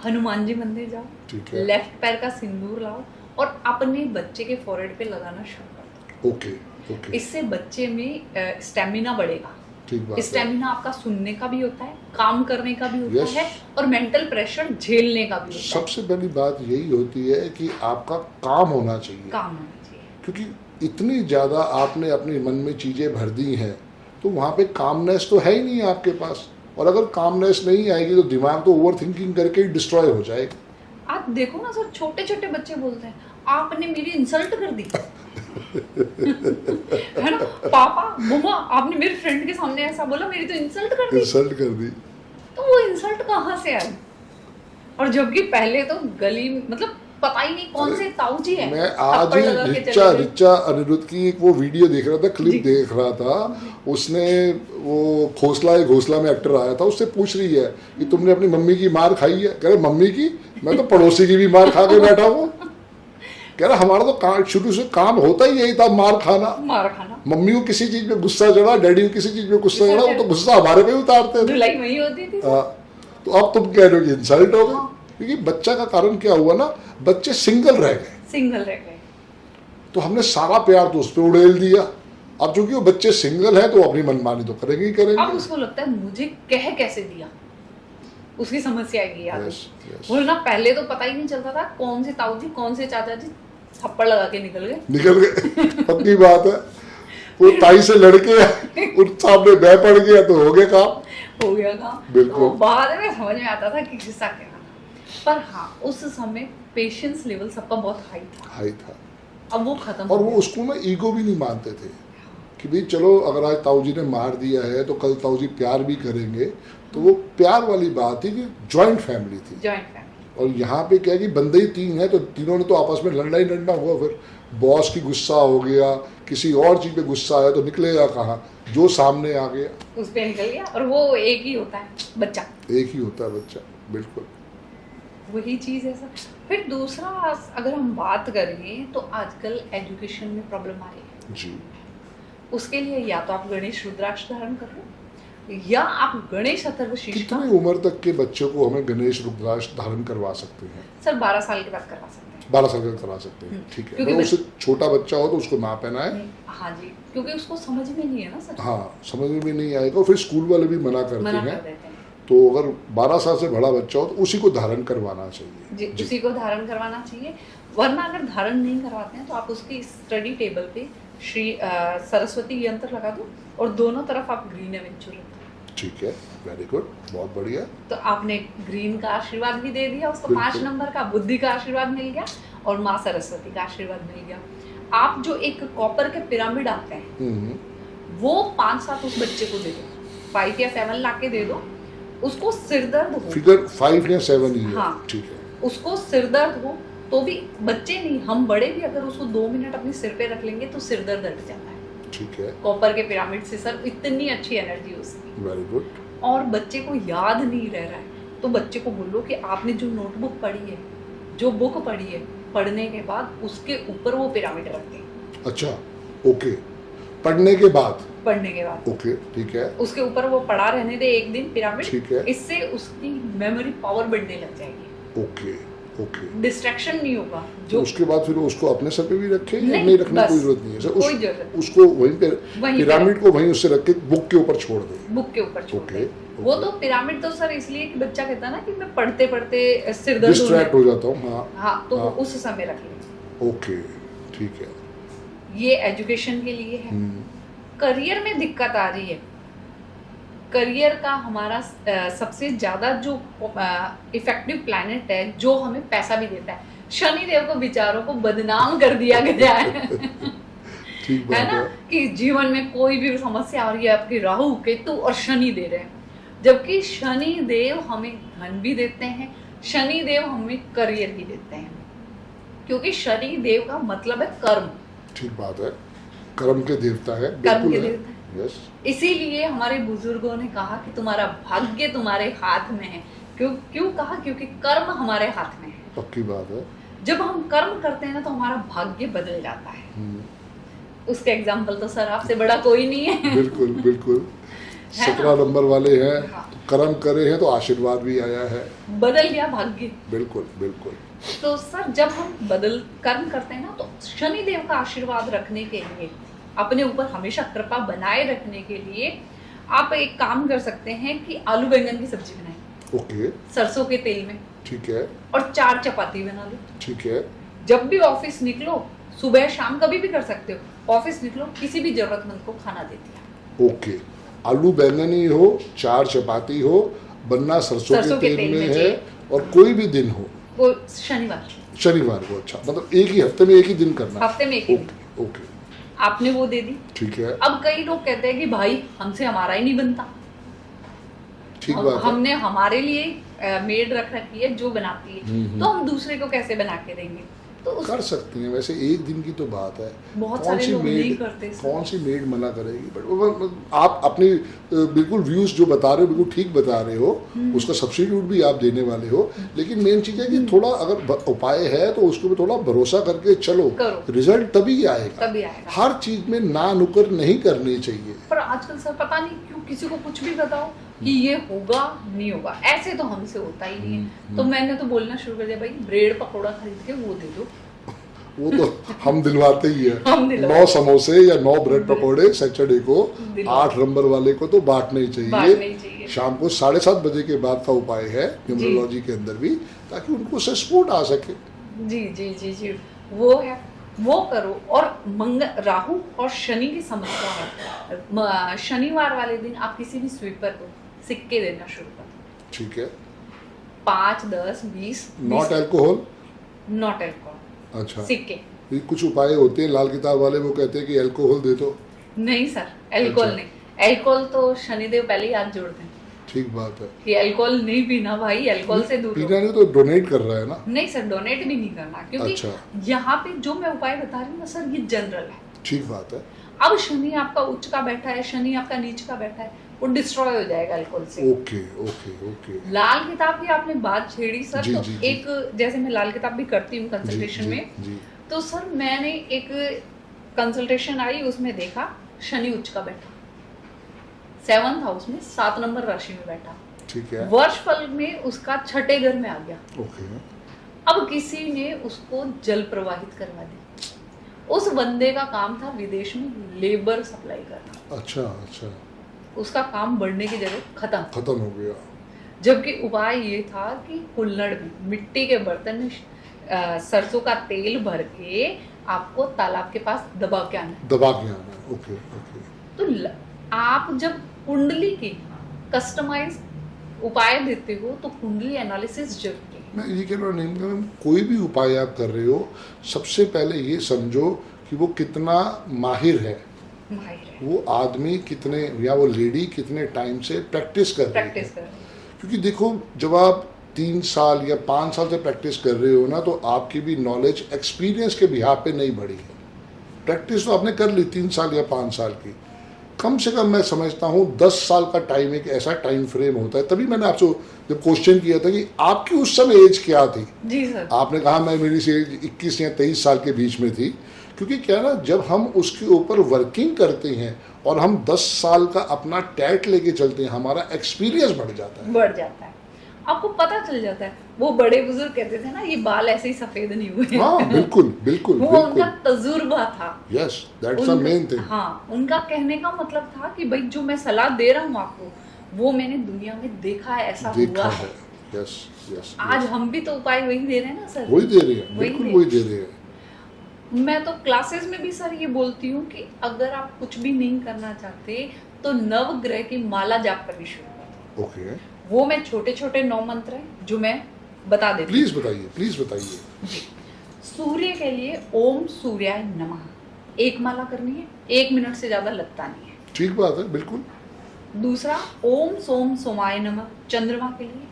हनुमान जी मंदिर जाओ, ठीक है। लेफ्ट पैर का सिंदूर लाओ और अपने बच्चे के फोrehead पे लगाना शुरू कर दो। Okay okay. इससे बच्चे में स्टेमिना बढ़ेगा। ठीक बात है। स्टेमिना आपका सुनने का भी होता है, काम करने का भी होता Yes. है और मेंटल प्रेशर झेलने का भी होता है। सबसे पहली बात यही होती है कि आपका काम होना चाहिए, काम होना चाहिए। क्योंकि इतनी ज़्यादा आपने अपने मन में चीज़ें भर दी हैं तो वहाँ पे कामनेस तो है ही नहीं आपके पास, और अगर कामनेस नहीं आएगी तो दिमाग तो ओवर थिंकिंग करके ही डिस्ट्रॉय हो जाएगा। आप देखो ना सर, छोटे छोटे बच्चे बोलते हैं आपने मेरी इंसल्ट कर दी है ना, पापा मम्मा आपने मेरे फ्रेंड के सामने ऐसा बोला, मेरी तो इंसल्ट कर दी। इंसल्ट कर दी। तो वो इंसल्ट कहाँ से आई? और जबकि पहले तो गली मतलब पता ही नहीं कौन से ताऊ जी है, मैं आज थप्पड़ ही लगा के रिचा चले गए। रिचा अनिरुद्ध की एक वो वीडियो देख रहा था, जी। क्लिप देख रहा था। उसने वो घोसला में एक्टर आया था, उससे पूछ रही है कि तुमने अपनी मम्मी की मार खाई है? कह रहे मम्मी की, मैं तो पड़ोसी की भी मार खा के बैठा हूँ। कह रहा हमारा तो शुरू से काम होता ही यही था, मार खाना। मार खाना। मम्मी को किसी चीज पे गुस्सा चढ़ा, डैडी को किसी चीज पे गुस्सा चढ़ा, वो तो गुस्सा हमारे पे ही उतारते थे। धुलाई वही होती थी। हाँ, तो अब तुम कह रहे हो कि इंसल्ट हो गई। हाँ। क्योंकि बच्चा का कारण क्या हुआ ना, बच्चे सिंगल रह गए, सिंगल रह गए। तो हमने सारा प्यार तो उस पर उड़ेल दिया। अब चूंकि वो बच्चे सिंगल है तो अपनी मनमानी तो करेंगे ही अब करेंगे। उसको लगता है मुझे कह कैसे दिया, उसकी समस्या आएगी यार। Yes, yes. वो ना पहले तो पता ही नहीं चलता था कौन से ताऊ जी कौन से चाचा जी थप्पड़ लगा के निकल गए। निकल गए, पक्की बात है। वो ताई से लड़के उन सामने बह पड़ गया तो हो गया काम। हो गया काम। बिल्कुल। तो बाद में समझ में आता था कि किस्सा क्या था। पर हाँ, उस समय पेशेंस लेवल सबका बहुत हाई था। हाई था। अब वो खत्म और हो वो गया। उसको ना ईगो भी नहीं मानते थे कि भाई चलो अगर आज ताऊ जी ने मार दिया है तो कल ताऊ जी प्यार भी करेंगे। तो वो प्यार वाली बात थी कि जॉइंट फैमिली थी। Joint family. और यहाँ पे क्या है कि बंदे ही तीन है तो तीनों ने तो आपस में लड़ना ही लड़ना हुआ। फिर बॉस की गुस्सा हो गया, किसी और चीज पे गुस्सा आया तो निकलेगा कहाँ, जो सामने आ गया। उस पे निकल गया। और वो एक ही होता है बच्चा, एक ही होता है बच्चा। बिल्कुल। वही चीज है सर। फिर दूसरा, अगर हम बात करें तो आजकल एजुकेशन में प्रॉब्लम आ रही है। जी। उसके लिए या तो आप गणेश रुद्राक्ष धारण कर लो या आप गणेश अथर्व शीर्ष का। कितनी उम्र तक के बच्चों को हमें गणेश रुद्राक्ष धारण करवा सकते हैं? सर 12 साल के बाद करवा सकते हैं। 12 साल का करा सकते हैं, ठीक है। क्योंकि मतलब उससे छोटा बच्चा हो तो उसको ना पहनाए। हाँ जी, क्योंकि उसको समझ में नहीं है ना सर। हाँ, समझ में भी नहीं आएगा। फिर स्कूल वाले भी मना करते मना हैं। कर देते हैं। तो अगर 12 साल से बड़ा बच्चा हो तो उसी को धारण करवाना चाहिए। जी, उसी को धारण करवाना चाहिए। वरना अगर धारण नहीं करवाते हैं तो आप उसकी स्टडी टेबल पे श्री सरस्वती यंत्र लगा दो और दोनों तरफ आप ग्रीन एवेंचर रख दो। ठीक है, वेरी गुड, बहुत बढ़िया। तो आपने ग्रीन का आशीर्वाद भी दे दिया उसको, बिल्कुल। 5 नंबर का बुद्धि का आशीर्वाद मिल गया और माँ सरस्वती का आशीर्वाद मिल गया। आप जो एक कॉपर के पिरामिड आते हैं वो 5-7 उस बच्चे को दे दो, 5 या 7 ला के दे दो। उसको सिर दर्द हो, फिगर 5 या 7 ही है। हाँ। ठीक है। उसको सिर दर्द हो तो भी, बच्चे नहीं हम बड़े भी अगर उसको 2 मिनट अपने सिर पे रख लेंगे तो सिर दर्द हट जाता है। ठीक है, कॉपर के पिरामिड से सर इतनी अच्छी एनर्जी उसकी। Very good. और बच्चे को याद नहीं रह रहा है तो बच्चे को बोलो कि आपने जो नोटबुक पढ़ी है, जो बुक पढ़ी है, पढ़ने के बाद उसके ऊपर वो पिरामिड रख दें। अच्छा, ओके। पढ़ने के बाद? पढ़ने के बाद ओके, ठीक है। उसके ऊपर वो पढ़ा रहने दे एक दिन पिरामिड। ठीक है। इससे उसकी मेमोरी पावर बढ़ने लग जाएगी। Okay okay. डिस्ट्रैक्शन नहीं होगा। तो जो उसके बाद फिर उसको अपने सर पे भी रखे या नहीं, नहीं रखने की बस, कोई जरूरत नहीं है सर? कोई जरूरत नहीं। उसको वहीं पे वहीं पे पिरामिड को वहीं उससे रख के बुक के ऊपर छोड़ दे। बुक के ऊपर छोड़ ओके, दें। वो तो पिरामिड तो सर इसलिए कि बच्चा कहता है ना कि मैं पढ़ते पढ़ते सिर दर्द डिस्ट्रैक्ट हो जाता हूँ। हाँ हाँ, तो हाँ। उस समय रख लें। ओके, ठीक है। ये एजुकेशन के लिए है। करियर में दिक्कत आ रही है। करियर का हमारा सबसे ज्यादा जो इफेक्टिव प्लैनेट है जो हमें पैसा भी देता है, शनि देव को बेचारों को बदनाम कर दिया गया है। ठीक बात है ना, है। कि जीवन में कोई भी समस्या आ रही है, आपकी राहु केतु और शनि दे रहे हैं, जबकि शनि देव हमें धन भी देते हैं, शनि देव हमें करियर भी देते हैं, क्योंकि शनि देव का मतलब है कर्म। ठीक बात है, कर्म के देवता है, कर्म बिल्कुल के है। देवता है। यस, इसीलिए हमारे बुजुर्गों ने कहा कि तुम्हारा भाग्य तुम्हारे हाथ में है। क्यों क्यों कहा? क्योंकि कर्म हमारे हाथ में है। पक्की बात है। जब हम कर्म करते हैं ना तो हमारा भाग्य बदल जाता है। उसका एग्जाम्पल तो सर आपसे बड़ा कोई नहीं है। बिल्कुल बिल्कुल। है ना? 17 नंबर वाले हैं, हाँ। तो कर्म करे हैं तो आशीर्वाद भी आया है। बदल गया भाग्य। बिल्कुल बिल्कुल। तो सर जब हम बदल कर्म करते हैं ना तो शनि देव का आशीर्वाद रखने के लिए, अपने ऊपर हमेशा कृपा बनाए रखने के लिए आप एक काम कर सकते हैं कि आलू बैंगन की सब्जी बनाएं ओके, सरसों के तेल में, ठीक है, और 4 चपाती बना लो। ठीक है। जब भी ऑफिस निकलो, सुबह शाम कभी भी कर सकते हो, ऑफिस निकलो किसी भी जरूरतमंद को खाना दे दिया। ओके, आलू बैंगन ही हो, 4 चपाती हो, बनना सरसों के तेल में है, और कोई भी दिन हो, वो शनिवार शनिवार को। अच्छा, मतलब एक ही हफ्ते में एक ही दिन करना। हफ्ते में एक ही दिन। ओके ओके, आपने वो दे दी। ठीक है, अब कई लोग कहते हैं कि भाई हमसे हमारा ही नहीं बनता, ठीक बात है। हमने हमारे लिए मेड रख रखी है जो बनाती है, तो हम दूसरे को कैसे बना के देंगे? तो कर सकती हैं वैसे, एक दिन की तो बात है। बहुत कौन सारे सी लोग नहीं मेड, करते सर। कौन सी मेड मना करेगी? बट आप अपनी बिल्कुल व्यूज जो बता रहे हो बिल्कुल ठीक बता रहे हो, उसका सब्स्टिट्यूट भी आप देने वाले हो, लेकिन मेन चीज है कि थोड़ा अगर उपाय है तो उसके ऊपर थोड़ा भरोसा करके चलो, करो। रिजल्ट तभी आएगा। तभी आएगा। हर चीज में ना नुकर नहीं करनी चाहिए। पर आजकल सर पता नहीं क्यों किसी को कुछ भी बताओ कि ये होगा नहीं होगा, ऐसे तो हमसे होता ही नहीं है। तो मैंने तो बोलना शुरू कर दिया, भाई ब्रेड पकौड़ा खरीद के वो दे दो। वो तो हम दिलवाते ही है। हम दिलवाते 9 समोसे या 9 ब्रेड पकौड़े सैटरडे को, दिलवाते। 8 नंबर वाले को तो बांटना ही बांटना ही चाहिए। चाहिए। शाम को 7:30 बजे के बाद का उपाय है न्यूमरोलॉजी के अंदर भी, ताकि उनको से सपोर्ट आ सके। जी जी जी जी, वो है, वो करो। और राहु और शनि की समस्या है, शनिवार वाले दिन आप किसी भी स्वीपर को सिक्के देना शुरू कर दो। ठीक है, 5, 10, 20। Not alcohol. नॉट एल्कोहल, अच्छा, सिक्के ये कुछ उपाय होते हैं लाल किताब वाले, वो कहते हैं कि अल्कोहल दे दो। नहीं सर, अल्कोहल अच्छा। नहीं। अल्कोहल तो शनिदेव पहले ही हाथ जोड़ते हैं ठीक बात है। कि अल्कोहल नहीं पीना भाई, अल्कोहल से दूर पीना रहो। नहीं तो डोनेट कर रहा है ना। नहीं सर, डोनेट भी नहीं करना, क्योंकि अच्छा। यहाँ पे जो मैं उपाय बता रही हूँ ना सर, ये जनरल है। ठीक बात है। अब शनि आपका उच्च का बैठा है, शनि आपका नीच का बैठा है, वो डिस्ट्रॉय हो जाएगा अल्कोहल से। Okay okay okay. लाल किताब की आपने बात छेड़ी सर, जी, तो जी, जी। एक जैसे मैं लाल किताब भी करती हूँ जी कंसल्टेशन जी में, जी, तो सर मैंने एक कंसल्टेशन आई, उसमें देखा शनि उच्च का बैठा, 7th हाउस में 7 नंबर राशि में बैठा, ठीक है, वर्षफल में उसका 6ठे घर में आ गया। ओके। अब किसी ने उसको जल प्रवाहित करवा दी। उस बंदे का काम था विदेश में लेबर सप्लाई करना, अच्छा अच्छा, उसका काम बढ़ने की जगह खत्म। हो गया। जबकि उपाय ये था कि कुल्हड़ में, मिट्टी के बर्तन में सरसों का तेल भर के आपको तालाब के पास दबा के आना है। दबा के आना है, ओके ओके। तो आप जब कुंडली की कस्टमाइज उपाय देते हो तो कुंडली एनालिसिस जरूरी है। मैं ये कह रहा हूँ, कोई भी उपाय आप कर रहे हो, सबसे पहले ये समझो कि वो कितना माहिर है, माहिर है, वो आदमी कितने या वो लेडी कितने टाइम से प्रैक्टिस कर रही है। प्रैक्टिस कर। क्योंकि देखो, जब आप 3 साल या 5 साल से प्रैक्टिस कर रहे हो ना, तो आपकी भी नॉलेज एक्सपीरियंस के बिहाफ पे नहीं बढ़ी है। प्रैक्टिस तो आपने कर ली 3 साल या 5 साल की, कम से कम मैं समझता हूँ 10 साल का टाइम एक ऐसा टाइम फ्रेम होता है। तभी मैंने आपसे जब क्वेश्चन किया था कि आपकी उस समय एज क्या थी, जी सर, आपने कहा मैं मेरी से 21 या 23 साल के बीच में थी। क्योंकि क्या ना, जब हम उसके ऊपर वर्किंग करते हैं और हम 10 साल का अपना टैट लेके चलते हैं, हमारा एक्सपीरियंस बढ़ जाता है। बढ़ जाता है, आपको पता चल जाता है। वो बड़े बुजुर्ग कहते थे ना, ये बाल ऐसे ही सफेद नहीं हुए। हाँ बिल्कुल बिल्कुल वो बिल्कुल। उनका तजुर्बा था। Yes, that's the main thing. हाँ, उनका कहने का मतलब था कि भाई जो मैं सलाह दे रहा हूँ आपको, वो मैंने दुनिया में देखा है, ऐसा देखा हुआ है। है। यस यस, आज हम भी तो उपाय वही दे रहे हैं ना सर। वही दे रही है, वही बिल्कुल दे- वही दे रही है। मैं तो क्लासेस में भी सर ये बोलती हूँ कि अगर आप कुछ भी नहीं करना चाहते तो नवग्रह की माला जाप करनी शुरू कर दो। ओके, वो मैं छोटे छोटे 9 मंत्र हैं जो मैं बता देती हूँ। प्लीज बताइए। जी। सूर्य के लिए ओम सूर्याय नमः, एक माला करनी है, 1 मिनट से ज्यादा लगता नहीं है। ठीक बात है, बिल्कुल। दूसरा ओम सोम सोमाय नमः चंद्रमा के लिए।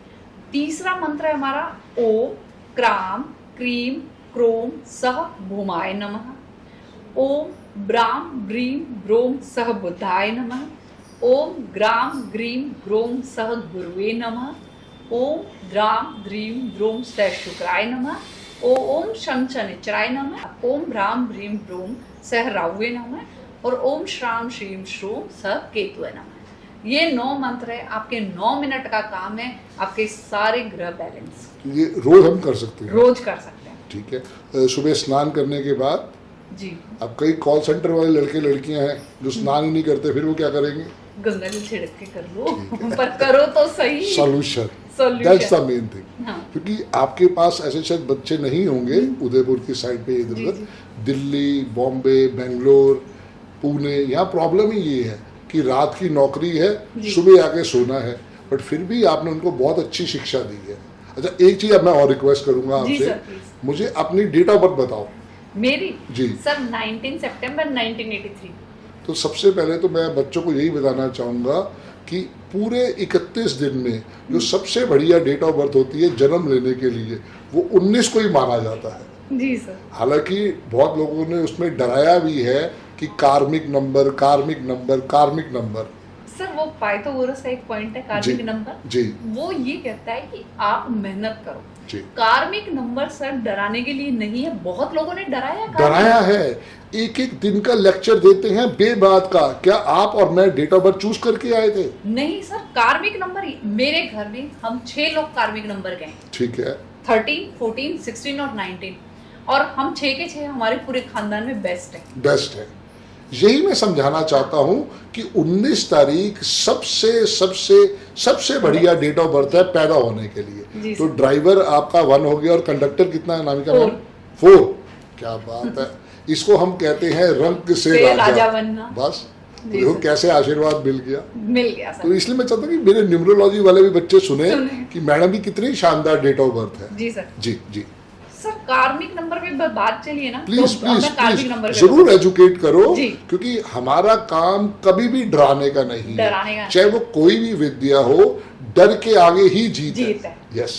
तीसरा मंत्र है हमारा ओम क्राम क्रीम क्रोम सह भूमाय नमः। ओम ब्राम ब्रीम ब्रोम सह बुद्धाय नमः। ओम ग्राम ग्रीम ग्रोम सह गुरुवे नमः। ओम द्राम द्रीम द्रोम सह शुक्राय नमः। ओम शं शनिचराय नमः। ओम ब्राम ब्रीम ब्रोम सह राहुवे नमः। और ओम श्राम श्रीम श्रूम सह केतुवे नमः। ये 9 मंत्र है, आपके 9 मिनट का काम है, आपके सारे ग्रह बैलेंस। ये रोज हम कर सकते हैं? रोज कर सकते हैं। ठीक है। सुबह स्नान करने के बाद जी। अब कई कॉल सेंटर वाले लड़के लड़कियां हैं जो स्नान ही नहीं करते, फिर वो क्या करेंगे? गंगा जल छिड़क के कर लो पर करो तो सही। Solution, that's the main thing. हाँ। क्योंकि आपके पास ऐसे शायद बच्चे नहीं होंगे उदयपुर की साइड पे, इधर जी, उधर दिल्ली, बॉम्बे, बेंगलोर, पुणे, यहाँ प्रॉब्लम ही ये है कि रात की नौकरी है, सुबह आके सोना है, बट फिर भी आपने उनको बहुत अच्छी शिक्षा दी है। अच्छा, एक चीज अब मैं और रिक्वेस्ट करूंगा आपसे, मुझे अपनी डेट ऑफ बर्थ बताओ। मेरी जी सर 19 सितंबर 1983। तो सबसे पहले तो मैं बच्चों को यही बताना चाहूँगा कि पूरे 31 दिन में जो सबसे बढ़िया डेट ऑफ बर्थ होती है जन्म लेने के लिए, वो 19 को ही माना जाता है। जी सर। हालांकि बहुत लोगों ने उसमें डराया भी है कि कार्मिक नंबर, कार्मिक नंबर, कार्मिक नंबर। सर वो पाइथागोरस का एक पॉइंट है कार्मिक नंबर जी, वो ये कहता है कि आप मेहनत करो जी। कार्मिक नंबर सर डराने के लिए नहीं है, बहुत लोगों ने डराया है। एक एक दिन का लेक्चर देते हैं बेबात का। क्या आप और मैं डेट ऑफ बर्थ चूज करके आए थे? नहीं सर, कार्मिक नंबर मेरे घर में हम 6 लोग कार्मिक नंबर गए। ठीक है। 13, 14, 16 और 19 और हम 6 के 6 हमारे पूरे खानदान में बेस्ट है। बेस्ट है। यही मैं समझाना चाहता हूं कि 19 तारीख सबसे सबसे सबसे बढ़िया डेट ऑफ बर्थ है पैदा होने के लिए। तो ड्राइवर आपका 1 हो गया और कंडक्टर कितना है नामिका मैम? 4। क्या बात है। इसको हम कहते हैं रंग से राजा बनना। बस देखो कैसे आशीर्वाद मिल गया सर। तो इसलिए मैं चाहता हूँ कि मेरे न्यूमरोलॉजी वाले भी बच्चे सुने कि मैडम की कितनी शानदार डेट ऑफ बर्थ है। जी सर। जी जी सर कार्मिक नंबर पे बात चलिए ना, प्लीज तो प्लीज जरूर एजुकेट करो, क्योंकि हमारा काम कभी भी डराने का नहीं है। चाहे वो कोई भी विद्या हो, डर के आगे ही जीत है। यस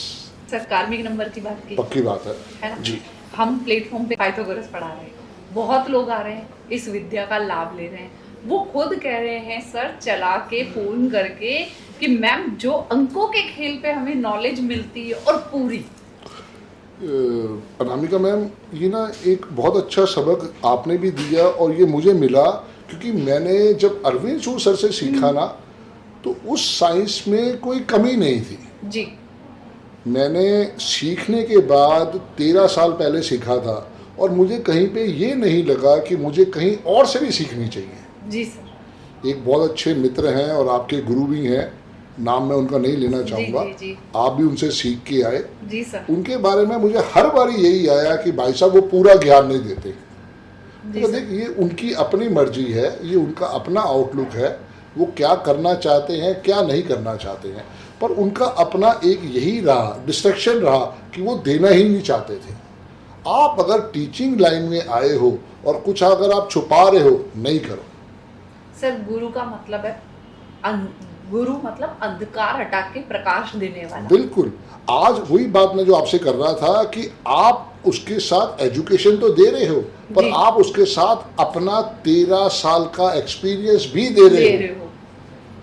सर, कार्मिक नंबर की बात की, पक्की बात है ना जी। हम प्लेटफॉर्म पे पाइथागोरस पढ़ा रहे हैं, बहुत लोग आ रहे हैं, इस विद्या का लाभ ले रहे हैं। वो खुद कह रहे हैं सर चला के फोन करके कि मैम जो अंकों के खेल पे हमें नॉलेज मिलती है और पूरी। अनामिका मैम, ये ना एक बहुत अच्छा सबक आपने भी दिया और ये मुझे मिला, क्योंकि मैंने जब अरविंद शूर सर से सीखा ना, तो उस साइंस में कोई कमी नहीं थी जी। मैंने सीखने के बाद 13 साल पहले सीखा था और मुझे कहीं पे ये नहीं लगा कि मुझे कहीं और से भी सीखनी चाहिए। जी सर। एक बहुत अच्छे मित्र हैं और आपके गुरु भी हैं, नाम मैं उनका नहीं लेना चाहूँगा, आप भी उनसे सीख के आए। जी सर। उनके बारे में मुझे हर बार यही आया कि भाई साहब वो पूरा ज्ञान नहीं देते। तो देख, ये उनकी अपनी मर्जी है, ये उनका अपना आउटलुक है, वो क्या करना चाहते हैं क्या नहीं करना चाहते हैं, पर उनका अपना एक यही रहा, डिस्ट्रैक्शन रहा कि वो देना ही नहीं चाहते थे। आप अगर टीचिंग लाइन में आए हो और कुछ अगर आप छुपा रहे हो, नहीं करो। सर गुरु का मतलब है गुरु मतलब अंधकार हटा के प्रकाश देने वाला। बिल्कुल। आज वही बात मैं जो आपसे कर रहा था कि आप उसके साथ एजुकेशन तो दे रहे हो, पर आप उसके साथ अपना 13 साल का एक्सपीरियंस भी दे रहे हो।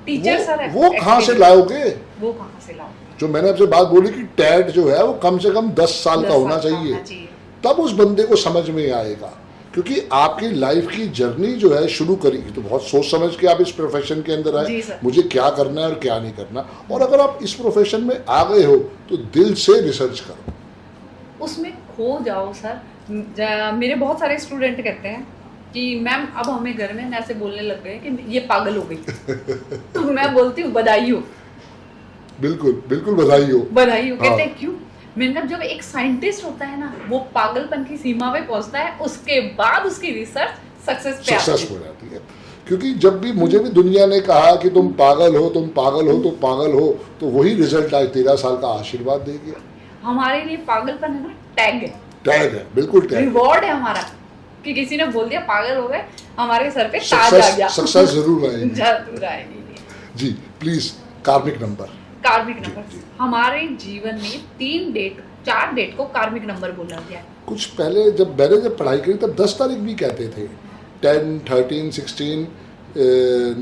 टीचर सर वो कहाँ से लाओगे? वो कहाँ से लाओगे? जो मैंने आपसे बात बोली कि टैट जो है वो कम से कम 10 साल का होना चाहिए, तब उस बंदे को समझ में आएगा। क्योंकि आपकी लाइफ की जर्नी जो है शुरू करी तो बहुत सोच समझ के आप इस प्रोफेशन के अंदर आए, मुझे क्या करना है और क्या नहीं करना। और अगर आप इस प्रोफेशन में आ गए हो तो दिल से रिसर्च करो, उसमें खो जाओ। सर मेरे बहुत सारे स्टूडेंट कहते हैं कि मैम अब हमें घर में ऐसे बोलने लग गए कि ये पागल हो गई तो मैं बोलती हूँ बधाई हो। बिल्कुल बिल्कुल बधाई हो। बधाई हो। कहते हैं क्यों? मतलब जब एक साइंटिस्ट होता है ना, वो पागलपन की सीमा पे पहुंचता है, उसके बाद उसकी रिसर्च सक्सेस हो जाती है। क्योंकि जब भी मुझे भी दुनिया ने कहा कि तुम पागल हो, तुम पागल हो, तुम पागल हो, तो वही रिजल्ट आज 13 साल का आशीर्वाद दे गया। हमारे लिए पागलपन है ना, टैग है। बिल्कुल टैग, रिवॉर्ड है हमारा। कि किसी ने बोल दिया पागल हो गए, हमारे सर पे ताज आ गया। सक्सेस जरूर आएगी। जरूर आएगी जी प्लीज, कार्मिक नंबर। कार्मिक जी, नंबर जी। हमारे जीवन में 4 डेट को कार्मिक नंबर बोला गया है। कुछ पहले जब पढ़ाई करी तब 10 तारीख भी कहते थे, 10, 13, 16,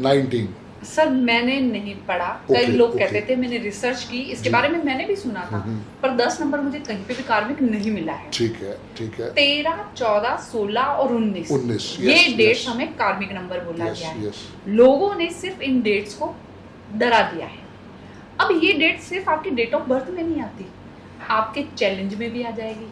19। सर मैंने नहीं पढ़ा, कई ओके, लोग ओके। कहते थे, मैंने रिसर्च की इसके जी। बारे में, मैंने भी सुना था, पर 10 नंबर मुझे कहीं पे भी कार्मिक नहीं मिला है। ठीक है, ठीक है। 13, 14, 16 और 19 19, ये yes, डेट्स yes. हमें कार्मिक नंबर बोला यस गया है। यस। लोगों ने सिर्फ इन डेट्स को डरा दिया है। अब ये डेट सिर्फ आपकी डेट ऑफ बर्थ में नहीं आती, आपके चैलेंज में भी आ जाएगी,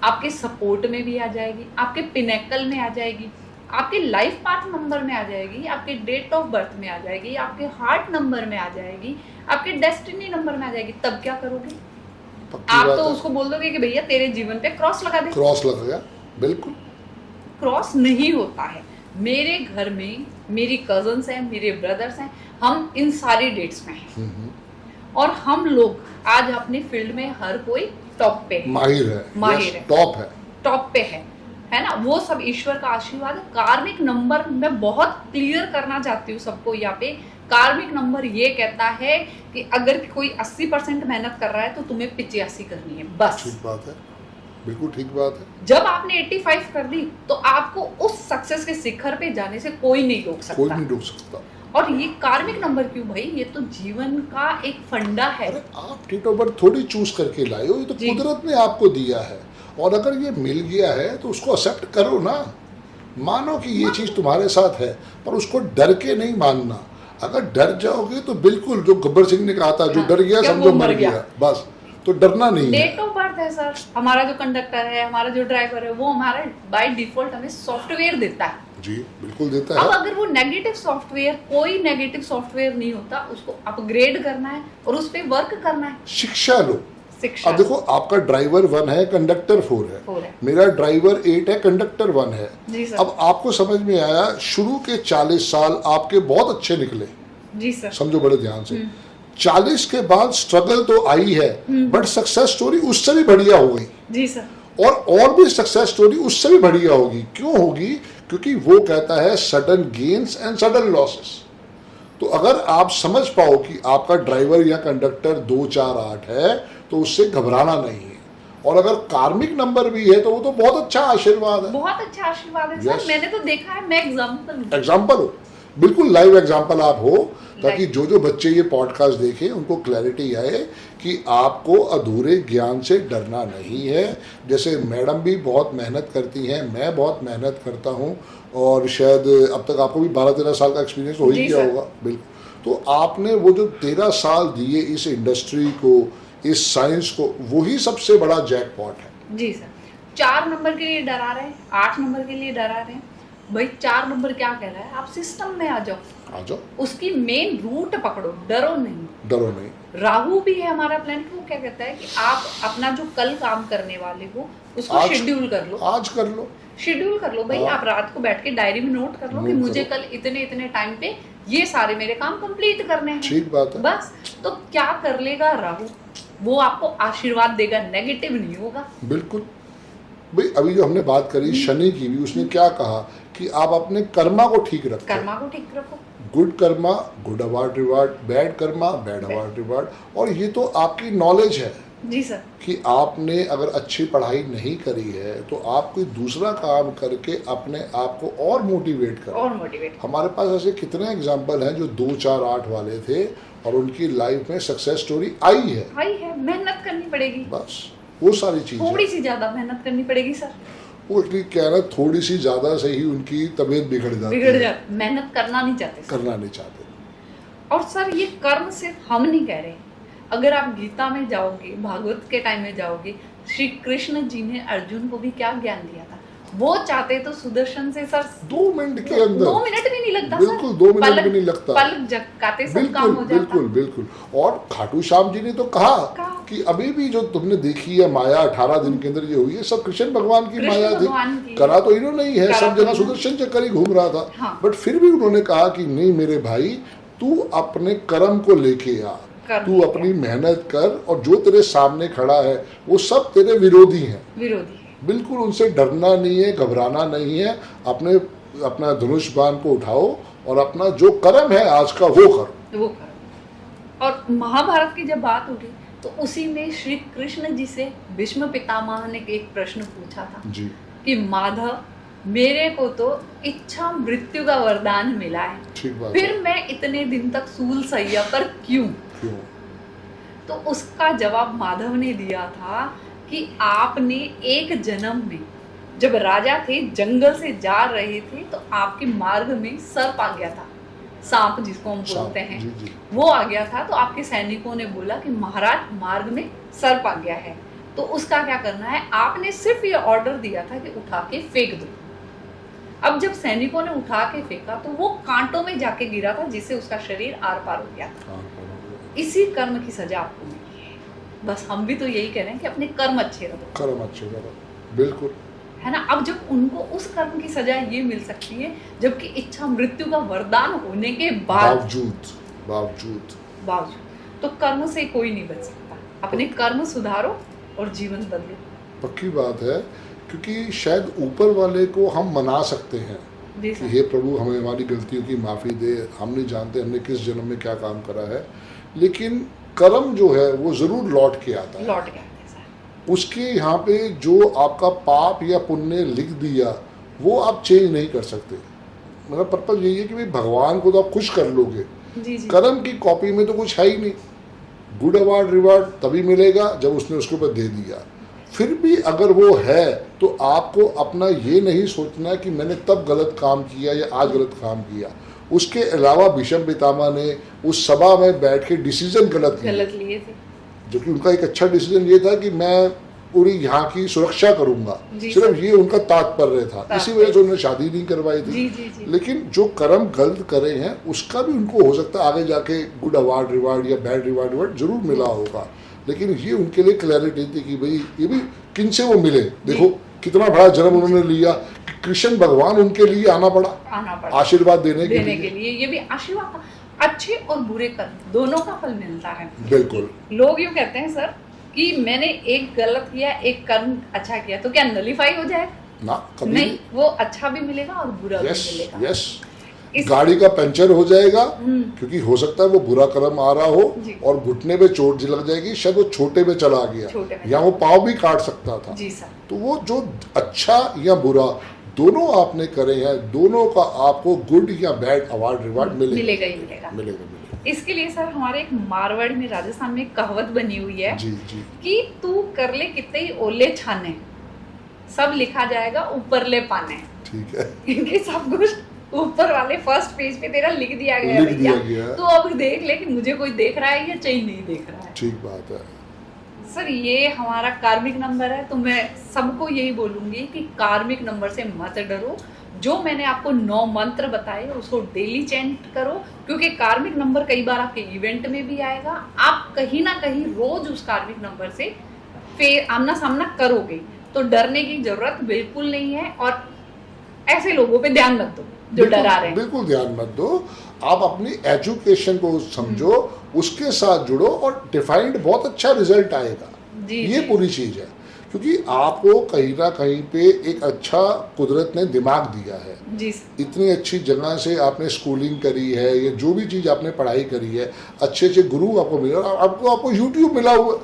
आपके सपोर्ट में भी आ जाएगी, आपके पिनेकल में आ जाएगी, आपके लाइफ पाथ नंबर में आ जाएगी, आपके डेट ऑफ बर्थ में आ जाएगी, आपके हार्ट नंबर में आ जाएगी, आपके डेस्टिनी नंबर में आ जाएगी। तब क्या करोगे? आप तो उसको बोल दोगे कि भैया तेरे जीवन पे क्रॉस लगा दे। क्रॉस लग गया, बिल्कुल। क्रॉस नहीं होता है। मेरे घर में मेरी कजन्स हैं, मेरे ब्रदर्स हैं, हम इन सारी डेट्स में हैं और हम लोग आज अपनी फील्ड में हर कोई टॉप पे है, माहिर है, माहिर है, टॉप पे है ना। वो सब ईश्वर का आशीर्वाद है। कार्मिक नंबर मैं बहुत क्लियर करना चाहती हूँ सबको यहाँ पे। कार्मिक नंबर ये कहता है कि अगर कोई 80% मेहनत कर रहा है तो तुम्हें 85 करनी है, बस। ठीक बात है, बिल्कुल ठीक बात है। जब आपने 85 कर दी तो आपको उस सक्सेस के शिखर पे जाने से कोई नहीं रोक सकता। कोई नहीं रोक सकता। और ये कार्मिक नंबर क्यों भाई? ये तो जीवन का एक फंडा है। अरे आप डेट ऑफ बर्थ थोड़ी चूज करके लाए हो, ये तो जी। कुदरत ने आपको दिया है। और अगर ये मिल गया है तो उसको एक्सेप्ट करो ना। मानो कि ये चीज तुम्हारे साथ है, पर उसको डर के नहीं मानना। अगर डर जाओगे तो बिल्कुल, जो गब्बर सिंह ने कहा था, जो डर गया क्या समझो वो मर गया, बस। तो डरना नहीं है। डेट ऑफ बर्थ है सर, हमारा जो कंडक्टर है, हमारा जो ड्राइवर है, वो हमारा बाय डिफॉल्ट हमें सॉफ्टवेयर देता है। जी बिल्कुल देता अब है। अगर वो नेगेटिव सॉफ्टवेयर, कोई नेगेटिव सॉफ्टवेयर नहीं होता, उसको अपग्रेड करना है और उस पर वर्क करना है। शिक्षा लो। शिक्षा। अब देखो, आपका ड्राइवर 1 है, कंडक्टर 4 4 है, है। मेरा ड्राइवर 8 है, कंडक्टर 1 है। जी सर। अब आपको समझ में आया, शुरू के 40 साल आपके बहुत अच्छे निकले, जी सर। समझो बड़े ध्यान से। 40 के बाद स्ट्रगल तो आई है, बट सक्सेस स्टोरी उससे भी बढ़िया हो गई। जी सर। और भी सक्सेस स्टोरी उससे भी बढ़िया होगी। क्यों होगी? क्योंकि वो कहता है sudden gains and sudden losses. तो अगर आप समझ पाओ कि आपका ड्राइवर या कंडक्टर 2, 4, 8 है, तो उससे घबराना नहीं है। और अगर कार्मिक नंबर भी है तो वो तो बहुत अच्छा आशीर्वाद है। बहुत अच्छा आशीर्वाद है Yes. सर। मैंने तो देखा है, मैं एग्जाम्पल एग्जाम्पल हो, बिल्कुल लाइव एग्जाम्पल आप हो, ताकि जो बच्चे ये पॉडकास्ट देखें उनको क्लैरिटी आए कि आपको अधूरे ज्ञान से डरना नहीं है। जैसे मैडम भी बहुत मेहनत करती हैं, मैं बहुत मेहनत करता हूँ, और शायद अब तक आपको भी 12-13 साल का एक्सपीरियंस हो ही गया होगा। बिल्कुल। तो आपने वो जो 13 साल दिए इस इंडस्ट्री को, इस साइंस को, वही सबसे बड़ा जैकपॉट है। जी सर। 4 नंबर के लिए डरा रहे हैं, 8 नंबर के लिए डरा रहे हैं। भाई 4 नंबर क्या कह रहा है? आप सिस्टम में आ जाओ, उसकी मेन रूट पकड़ो, डरो नहीं। राहु भी है हमारा प्लैनेट, वो क्या कहता है कि आप अपना जो कल काम करने वाले हो उसको शेड्यूल कर लो, आज कर लो, शेड्यूल कर लो भाई। आप रात को बैठ के डायरी में नोट कर लो कि मुझे कल इतने टाइम पे ये सारे मेरे काम कंप्लीट करने हैं। ठीक बात है। बस। तो क्या कर लेगा राहु? वो आपको आशीर्वाद देगा, नेगेटिव नहीं होगा। बिल्कुल भाई। अभी जो हमने बात करी शनि की भी, उसने क्या कहा कि आप अपने कर्मा को ठीक रखो, कर्मा को ठीक रखो। Good Karma good award reward, bad Karma bad award reward. और ये तो आपकी नॉलेज है जी सर, कि आपने अगर अच्छी पढ़ाई नहीं करी है तो आप कोई दूसरा काम करके अपने आप को और मोटिवेट करो। और मोटिवेट। हमारे पास ऐसे कितने एग्जाम्पल हैं जो 2, 4, 8 वाले थे और उनकी लाइफ में सक्सेस स्टोरी आई है। मेहनत करनी पड़ेगी, बस वो सारी चीजें, थोड़ी सी ज्यादा मेहनत करनी पड़ेगी सर। वो एक्चुअली क्या है, थोड़ी सी ज्यादा से ही उनकी तबीयत बिगड़ जाती है। मेहनत करना नहीं चाहते सर। करना नहीं चाहते। और सर ये कर्म सिर्फ हम नहीं कह रहे। अगर आप गीता में जाओगे, भागवत के टाइम में जाओगे, श्री कृष्ण जी ने अर्जुन को भी क्या ज्ञान दिया था? वो चाहते तो सुदर्शन से सर 2 मिनट के अंदर, 2 मिनट भी नहीं लगता बिल्कुल सर। 2 मिनट भी नहीं लगता, पलक झपकाते सब काम हो जाता। बिल्कुल। और खाटू श्याम जी ने तो कहा कि अभी भी जो तुमने देखी है माया 18 दिन के अंदर ये हुई है, सब कृष्ण भगवान की माया थी। करा तो इन्होंने ही है, सब जगह सुदर्शन चक्कर ही घूम रहा था। हाँ। बट फिर भी उन्होंने कहा कि नहीं मेरे भाई, तू अपने कर्म को लेके आ, तू अपनी मेहनत कर, और जो तेरे सामने खड़ा है वो सब तेरे विरोधी हैं। बिल्कुल उनसे डरना नहीं है, घबराना नहीं है। अपना धनुष बाण को उठाओ और अपना जो कर्म है आज का वो करो। वो करो। और महाभारत की जब बात उठी तो उसी में श्री कृष्ण जी से भीष्म पितामह ने एक प्रश्न पूछा था जी। कि माधव, मेरे को तो इच्छा मृत्यु का वरदान मिला है, ठीक बात फिर है। मैं इतने दिन तक सूल सैया पर क्यों? तो उसका जवाब माधव ने दिया था कि आपने एक जन्म में जब राजा थे, जंगल से जा रहे थे, तो आपके मार्ग में सर्प आ गया था, सांप जिसको हम बोलते हैं, जी, जी। वो आ गया था। तो आपके सैनिकों ने बोला कि महाराज मार्ग में सर्प आ गया है, तो उसका क्या करना है? आपने सिर्फ ये ऑर्डर दिया था कि उठा के फेंक दो। अब जब सैनिकों ने उठा के फेंका तो वो कांटों में जाके गिरा था, जिससे उसका शरीर आर पार हो गया था। इसी कर्म की सजा आपको मिली है। बस हम भी तो यही कह रहे हैं कि अपने कर्म अच्छे रखो, कर्म अच्छे करो, बिल्कुल, है ना। अब जब उनको उस कर्म की सजा ये मिल सकती है, जबकि इच्छा मृत्यु का वरदान होने के बावजूद तो कर्म से कोई नहीं बच सकता। अपने कर्म सुधारो और जीवन बदलो। पक्की बात है, क्योंकि शायद ऊपर वाले को हम मना सकते हैं जी कि हे प्रभु हमें हमारी गलतियों की माफ़ी दे, हम नहीं जानते हमने किस जन्म में क्या काम करा है, लेकिन कर्म जो है वो ज़रूर लौट के आता है। लौट के आते हैं सर। उसके यहाँ पे जो आपका पाप या पुण्य लिख दिया वो आप चेंज नहीं कर सकते। मेरा पर्पज़ यही है कि भाई भगवान को तो आप खुश कर लोगे, जी जी। कर्म की कॉपी में तो कुछ है ही नहीं। गुड अवार्ड रिवार्ड तभी मिलेगा जब उसने उसके ऊपर दे दिया। फिर भी अगर वो है तो आपको अपना ये नहीं सोचना कि मैंने तब गलत काम किया या आज गलत काम किया। उसके अलावा भीष्म पितामह ने उस सभा में बैठ के डिसीजन गलत लिए थे, जो कि उनका एक अच्छा डिसीजन ये था कि मैं पूरी यहाँ की सुरक्षा करूंगा, सिर्फ ये उनका तात्पर्य था। इसी वजह से उन्होंने शादी नहीं करवाई थी। जी जी जी। लेकिन जो कर्म गलत करे हैं उसका भी उनको हो सकता है आगे जाके गुड अवार्ड रिवार्ड या बैड रिवार्ड जरूर मिला होगा, लेकिन ये उनके लिए क्लैरिटी थी कि भाई ये भी किन से वो मिले। देखो कितना बड़ा जन्म उन्होंने लिया, कृष्ण भगवान उनके लिए आना पड़ा आशीर्वाद देने के लिए। ये भी आशीर्वाद था। अच्छे और बुरे कर्म दोनों का फल मिलता है। बिल्कुल। लोग यूँ कहते हैं सर कि मैंने एक गलत किया, एक कर्म अच्छा किया, तो क्या नलीफाई हो जाएगा? ना, कभी नहीं, वो अच्छा भी मिलेगा और बुरा भी मिलेगा। गाड़ी का पंचर हो जाएगा क्योंकि हो सकता है वो बुरा कर्म आ रहा हो और घुटने पे चोट लग जाएगी, शायद वो छोटे में चला गया या वो पाँव भी काट सकता था। जी सर। तो वो जो अच्छा या बुरा दोनों आपने करे हैं, दोनों का आपको गुड या बैड अवार्ड रिवार्ड मिलेगा ही मिलेगा। इसके लिए सर हमारे एक मारवाड़ी में, राजस्थान में कहावत बनी हुई है जी जी कि तू कर ले कितने ही ओले छाने, सब लिखा जाएगा ऊपर ले पाने। ठीक है, क्योंकि सब कुछ ऊपर वाले फर्स्ट पेज पे तेरा लिख दिया गया भैया, तो अब देख ले कि मुझे कोई देख रहा है या चाहिए नहीं देख रहा है। ठीक बात है सर। ये हमारा कार्मिक नंबर है, तो मैं सबको यही बोलूंगी कि कार्मिक नंबर से मत डरो। जो मैंने आपको 9 मंत्र बताए उसको डेली चैंट करो, क्योंकि कार्मिक नंबर कई बार आपके इवेंट में भी आएगा। आप कहीं ना कहीं रोज उस कार्मिक नंबर से फिर आमना सामना करोगे, तो डरने की जरूरत बिल्कुल नहीं है। और ऐसे लोगों पे ध्यान मत दो जो डरा रहे हैं। बिल्कुल ध्यान मत दो। आप अपनी एजुकेशन को समझो, उसके साथ जुड़ो और डिफाइंड बहुत अच्छा रिजल्ट आएगा। ये पूरी चीज है, क्योंकि आपको कहीं ना कहीं पे एक अच्छा कुदरत ने दिमाग दिया है। जी। इतनी अच्छी जगह से आपने स्कूलिंग करी है, ये जो भी चीज आपने पढ़ाई करी है, अच्छे अच्छे गुरु आपको मिले, आपको यूट्यूब मिला हुआ।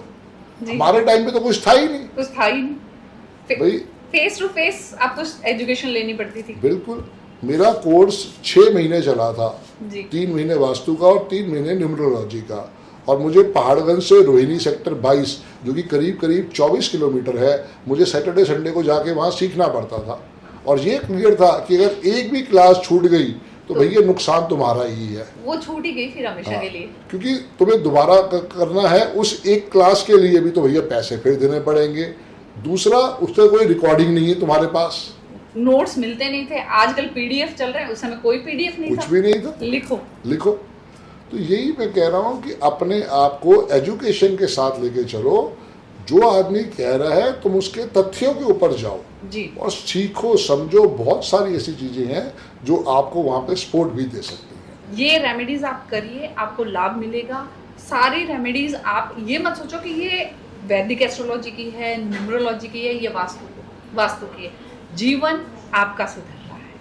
हमारे टाइम पे तो कुछ था ही नहीं भाई। फेस टू फेस आपको एजुकेशन लेनी पड़ती थी। बिल्कुल। मेरा कोर्स 6 महीने चला था, 3 महीने वास्तु का और 3 महीने न्यूमरोलॉजी का। और मुझे पहाड़गंज से रोहिणी सेक्टर 22 जो कि करीब करीब 24 किलोमीटर है, मुझे सैटरडे संडे को जाके वहाँ सीखना पड़ता था। और ये क्लियर था कि अगर एक भी क्लास छूट गई तो भैया नुकसान तुम्हारा ही है। वो छूट ही गई फिर हमेशा के लिए, क्योंकि तुम्हें दोबारा करना है उस एक क्लास के लिए भी, तो भैया पैसे फिर देने पड़ेंगे। दूसरा, उससे कोई रिकॉर्डिंग नहीं है तुम्हारे पास, नोट्स मिलते नहीं थे। आजकल पीडीएफ चल रहे हैं, उस समय कोई पीडीएफ नहीं था, कुछ भी नहीं था। लिखो। तो यही मैं कह रहा हूँ कि अपने आप को एजुकेशन के साथ लेके चलो। जो आदमी कह रहा है तुम उसके तथ्यों के ऊपर जाओ जी, और सीखो समझो। बहुत सारी ऐसी चीजें हैं जो आपको वहाँ पे सपोर्ट भी दे सकती हैं। ये रेमेडीज आप करिए, आपको लाभ मिलेगा। सारी रेमेडीज आप ये मत सोचो कि ये वैदिक एस्ट्रोलॉजी की है, न्यूमरोलॉजी की है, ये वास्तु। वास्तु की है, जीवन आपका सुधर रहा है,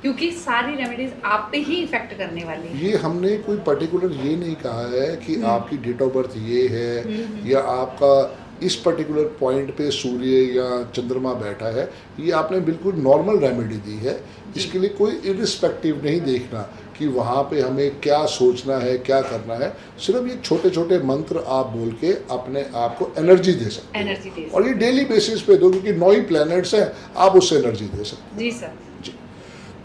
क्योंकि सारी रेमेडीज आप पे ही इफेक्ट करने वाली है। ये हमने कोई पर्टिकुलर ये नहीं कहा है कि आपकी डेट ऑफ बर्थ ये है या आपका इस पर्टिकुलर पॉइंट पे सूर्य या चंद्रमा बैठा है, ये आपने बिल्कुल नॉर्मल रेमेडी दी है। इसके लिए कोई इरिस्पेक्टिव नहीं देखना कि वहाँ पे हमें क्या सोचना है, क्या करना है। सिर्फ ये छोटे छोटे मंत्र आप बोल के अपने आप को एनर्जी दे सकते हैं, एनर्जी दे और ये डेली बेसिस पे दो, क्योंकि 9 ही प्लैनेट्स हैं, आप उससे एनर्जी दे सकते जी सर। हैं। जी,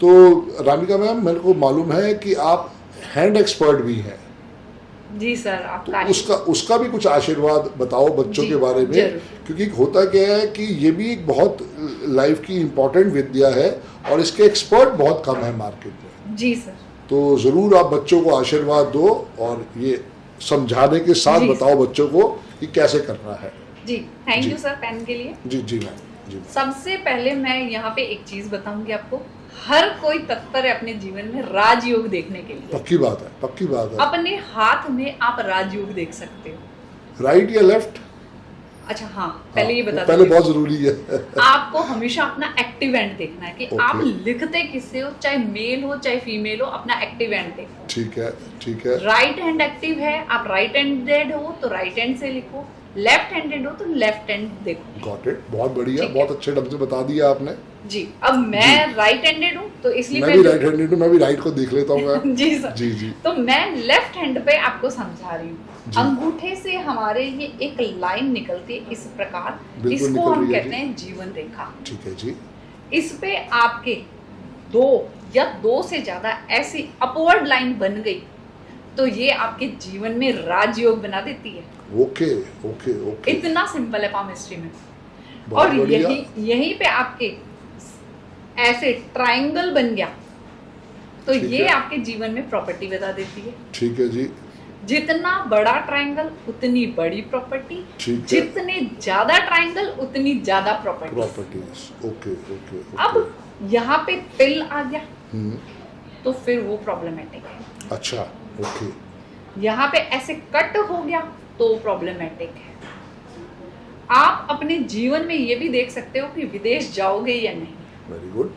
तो रामिका मैम, मेरे को मालूम है कि आप हैंड एक्सपर्ट भी हैं, जी सर। तो आपका उसका भी कुछ आशीर्वाद बताओ बच्चों जी, के बारे में, जरूर। क्योंकि होता क्या है कि ये भी एक बहुत लाइफ की इम्पोर्टेंट विद्या है और इसके एक्सपर्ट बहुत कम है मार्केट में। जी सर। तो ज़रूर आप बच्चों को आशीर्वाद दो और ये समझाने के साथ जी, बताओ बच्चों को कि कैसे करना है। जी, थैंक जी। यू सर पेन के लिए। जी जी मैम, जी सबसे पहले मैं यहाँ पे एक चीज बताऊंगी आपको, हर कोई तत्पर है अपने जीवन में राजयोग देखने के लिए। पक्की बात है, पक्की बात है। अपने हाथ में आप राजयोग देख सकते हो। राइट या लेफ्ट? अच्छा हाँ, पहले ये बता पहले दूं, बहुत ज़रूरी है। आपको हमेशा अपना एक्टिव एंड देखना है कि ओके। आप लिखते किससे हो, चाहे मेल हो चाहे फीमेल हो, अपना एक्टिव एंड देखो। ठीक है, ठीक है। राइट हैंड एक्टिव है, आप राइट हैंडेड हो तो राइट हैंड से लिखो, लेफ्ट हैंडेड हो तो लेफ्ट हैंड देखो। गॉट इट, बहुत बढ़िया, ठीक है। बहुत अच्छे ढंग से बता दिया आपने। जी, अब मैं राइट हैंडेड हूँ तो इसलिए मैं भी राइट हैंडेड हूँ, मैं भी राइट को देख लेता हूँ मैम। जी सर। जी जी तो मैं लेफ्ट हैंड पे आपको समझा रही हूँ। जी। अंगूठे से हमारे ये एक लाइन निकलती है इस प्रकार, बिल्कुल इसको निकल हम रही है कहते जी। हैं जीवन रेखा। ठीक है जी। इस पे आपके 2 या 2 से ज्यादा ऐसी अपवर्ड लाइन बन गई तो ये आपके जीवन में राजयोग बना देती है। ओके ओके ओके, इतना सिंपल है पामिस्ट्री में। बहुत और बढ़िया। यहीं पे आपके ऐसे ट्रायंगल बन गया तो ठीक ये है। आपके जीवन में प्रॉपर्टी बता देती है। ठीक है जी, जितना बड़ा ट्रायंगल उतनी बड़ी प्रॉपर्टी, ठीक है। जितने ज्यादा ट्रायंगल उतनी ज्यादा प्रॉपर्टी। प्रॉपर्टीज, ओके ओके अब यहाँ पे तिल आ गया हम्म, तो फिर वो प्रॉब्लमेटिक है। अच्छा ओके, यहाँ पे ऐसे कट हो गया तो प्रॉब्लमेटिक है। आप अपने जीवन में ये भी देख सकते हो कि विदेश जाओगे या नहीं। Very good.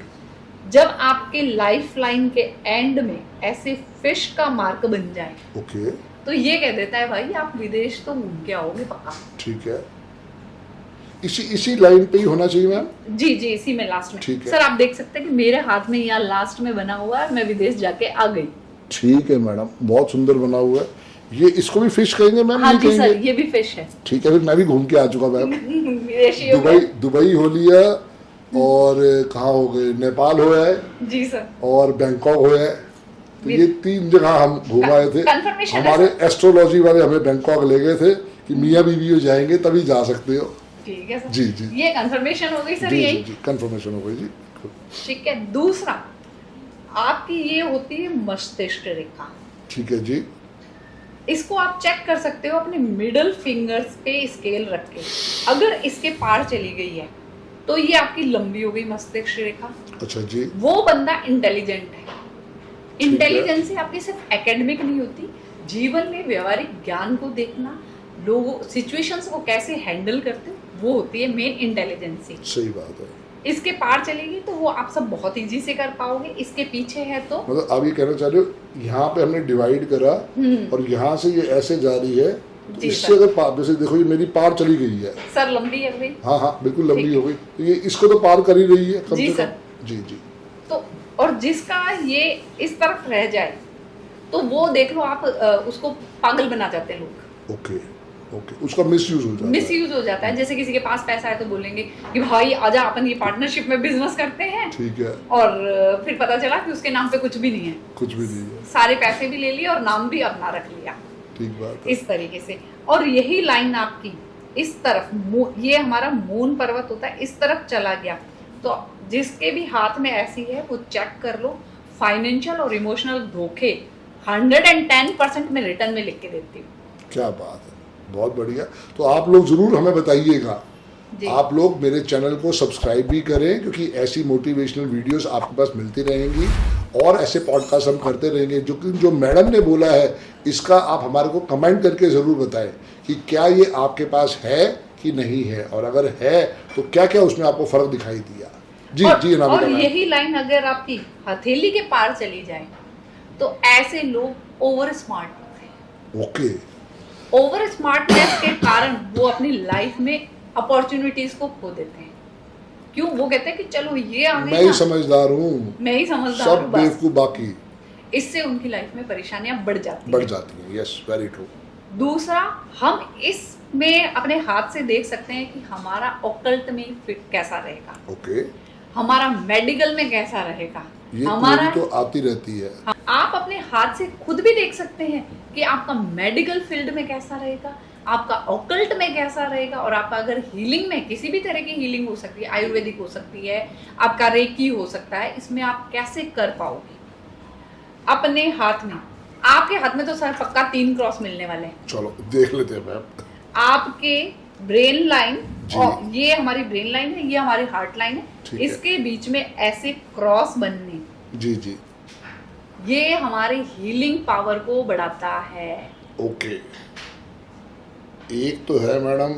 जब आपके लाइफ लाइन के एंड में ऐसे फिश का मार्क बन जाए ओके, तो ये कह देता है भाई आप विदेश तो घूम के आओगे पक्का। ठीक है। इसी लाइन पे ही होना चाहिए मैम। जी जी, इसी में लास्ट में। ठीक है। सर आप देख सकते हैं कि मेरे हाथ में यहाँ लास्ट में बना हुआ है, मैं विदेश जाके आ गई। ठीक है मैडम, बहुत सुंदर बना हुआ है। ये इसको भी फिश कहेंगे मैम? हाँ नहीं जी सर, कहेंगे? ये भी फिश है। ठीक है, फिर मैं भी घूम के आ चुका मैम। विदेशी हो दुबई, गए। दुबई हो लिया और कहाँ हो गए, नेपाल हो है जी सर। और बैंकॉक हो है। तो ये 3 जगह हम घुमाए थे। Confirmation है हमारे सर? एस्ट्रोलॉजी वाले हमें बैंकॉक ले गए थे कि मियाँ बीवी हो जाएंगे तभी जा सकते हो। ठीक है सर। जी जी ये कंफर्मेशन हो गई सर जी जी यही। जी, कंफर्मेशन हो गई जी। ठीक है। दूसरा आपकी ये होती है मस्तिष्क रेखा। ठीक है जी, इसको आप चेक कर सकते हो अपने मिडल फिंगर्स पे स्केल रख के। अगर इसके पार चली गई है तो ये आपकी लंबी हो गई मस्तिष्क रेखा। अच्छा जी, वो बंदा इंटेलिजेंट है। है। इंटेलिजेंसी आपकी सिर्फ एकेडमिक नहीं होती, जीवन में व्यवहारिक ज्ञान को देखना, लोगों सिचुएशंस को कैसे हैंडल करते हो, वो होती है मेन इंटेलिजेंसी। सही बात है। इसके पार चलेगी तो वो आप सब बहुत इजी से कर पाओगे। इसके पीछे है तो मतलब आप ये कहना चाह रहे हो यहाँ पे हमने डिवाइड करा और यहाँ से ये ऐसे जा रही है, तो जी इससे सर। अगर पार, जैसे देखो ये मेरी पार चली गई है। सर लंबी है भाई। हाँ हाँ बिल्कुल लंबी ठीक। हो गई, तो ये इसको तो पार कर ही रही है कम जी से सर। कम। जी जी, तो और जिसका ये इस तरफ रह जाए तो वो देख लो आप उसको पागल बना जाते हैं लोग। ओके ओके, उसका मिसयूज हो जाता है। मिसयूज हो जाता है। जैसे किसी के पास पैसा है तो बोलेंगे कि भाई आजा अपन ये पार्टनरशिप में बिजनेस करते हैं, ठीक है, और फिर पता चला कि उसके नाम पे कुछ भी नहीं है, कुछ भी नहीं है। सारे पैसे भी ले लिए और नाम भी अपना रख लिया। ठीक बात है। इस तरीके से। और यही लाइन आपकी इस तरफ ये हमारा मून पर्वत होता है, इस तरफ चला गया तो जिसके भी हाथ में ऐसी है वो चेक कर लो। फाइनेंशियल और इमोशनल धोखे 110% में रिटर्न में लिख के देती हूँ। क्या बात है, बहुत बढ़िया। तो आप लोग जरूर हमें बताइएगा। जी। आप लोग मेरे चैनल को सब्सक्राइब भी करें, क्योंकि ऐसी मोटिवेशनल वीडियोस आपके पास मिलती रहेंगी और ऐसे पॉडकास्ट हम करते रहेंगे। जो मैडम ने बोला है इसका आप हमारे को कमेंट करके ज़रूर बताएं कि क्या ये आपके पास है कि नहीं है, और अगर है तो क्या क्या उसमें आपको फर्क दिखाई दिया? जी जी और अनामिका मैम। यही लाइन अगर आपकी हथेली के पार चली जाए तो ऐसे लोग ओवर स्मार्ट होते हैं। ओके, ओवर स्मार्टनेस के कारण वो अपनी लाइफ में अपॉर्चुनिटीज को खो देते हैं। क्यों? वो कहते हैं कि चलो ये आ मैं गई ही ना, समझदार हूँ, मैं ही समझदार सब हूँ, बस बेवकूफ बाकी। इससे उनकी लाइफ में परेशानियां बढ़ जाती बढ़ हैं। जाती हैं। Yes, very true. दूसरा, हम इसमें अपने हाथ से देख सकते हैं कि हमारा ऑकल्ट में फिट कैसा रहेगा, ओके, हमारा मेडिकल में कैसा रहेगा, ये हमारा तो आती रहती है। आप अपने हाथ से खुद भी देख सकते हैं कि आपका मेडिकल फील्ड में कैसा रहेगा, आपका ऑकल्ट में कैसा रहेगा, और आपका अगर हीलिंग में किसी भी तरह की हीलिंग हो सकती है, आयुर्वेदिक हो सकती है, आपका रेकी हो सकता है, इसमें आप कैसे कर पाओगे अपने हाथ में। आपके हाथ में तो सर पक्का 3 क्रॉस मिलने वाले हैं। चलो देख लेते हैं मैम। आपके ब्रेन लाइन, जी। और ये हमारी ब्रेन लाइन है, ये हमारी हार्ट लाइन ठीक है, है। इसके बीच में ऐसे क्रॉस बनने, जी जी, ये हमारी हीलिंग पावर को बढ़ाता है। ओके। एक तो है मैडम,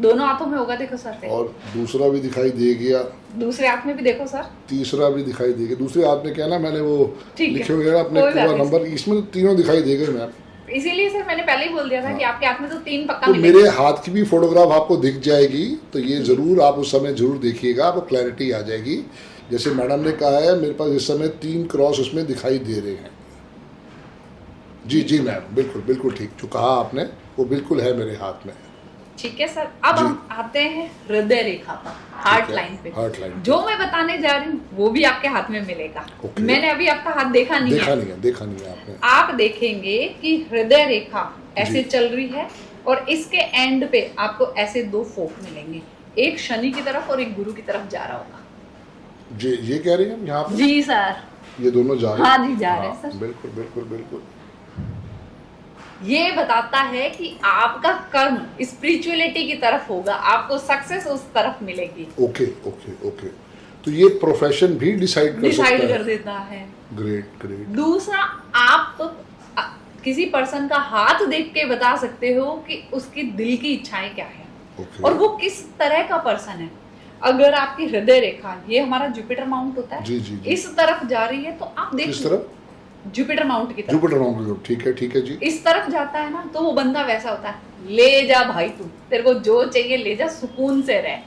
दोनों हाथों में होगा, देखो सर, और दूसरा भी दिखाई दे गया, दूसरे हाथ में भी देखो सर। तीसरा भी दिखाई दे गया। दूसरे हाथ में क्या ना, मैंने वो ठीक है, लिखे हुए हैं अपने कोई बात पूरा नहीं। नंबर, इसमें तो तीनों दिखाई दे गए मैम। इसीलिए सर मैंने पहले ही बोल दिया था कि आपके हाथ में तो 3 पक्का तो मिलेगा। मेरे हाथ की भी फोटोग्राफ आपको दिख जाएगी, तो ये जरूर आप उस समय जरूर देखिएगा, आपको क्लैरिटी आ जाएगी। जैसे मैडम ने कहा है, मेरे पास इस समय 3 क्रॉस उसमें दिखाई दे रहे हैं। जी जी मैम, बिल्कुल बिल्कुल ठीक, जो कहा आपने वो बिल्कुल है मेरे हाथ में। ठीक है सर, अब जी। हम आते हैं हृदय रेखा पर, हार्ट लाइन पे। हार्ट लाइन, जो मैं बताने जा रही हूँ वो भी आपके हाथ में मिलेगा। ओके। मैंने अभी आपका हाथ देखा नहीं देखा है। नहीं है, देखा नहीं है आपने। आप देखेंगे कि हृदय रेखा ऐसे जी। चल रही है, और इसके एंड पे आपको ऐसे 2 फोक मिलेंगे, एक शनि की तरफ और एक गुरु की तरफ जा रहा होगा। जी, ये कह रही हैं यहाँ पे जी सर, ये दोनों जा रहे हैं? हाँ जी, जा रहे हैं सर। बिल्कुल बिल्कुल बिल्कुल। ये बताता है कि आपका कर्म स्पिरिचुअलिटी की तरफ होगा, आपको सक्सेस उस तरफ मिलेगी। ओके ओके ओके, तो ये प्रोफेशन भी डिसाइड कर सकता डिसाइड है? कर देता है। Great great. दूसरा, आप किसी पर्सन का हाथ देख के बता सकते हो कि उसकी दिल की इच्छाएं क्या है, ओके। और वो किस तरह का पर्सन है। अगर आपकी हृदय रेखा, ये हमारा जुपिटर माउंट होता है, जी जी जी। इस तरफ जा रही है, तो आप किस देखिए तरफ? जुपिटर माउंट की तरफ जुपिटर माउंट, ठीक है जी। इस तरफ जाता है ना, तो वो बंदा वैसा होता है, ले जा भाई, तू तेरे को जो चाहिए ले जा, सुकून से रह।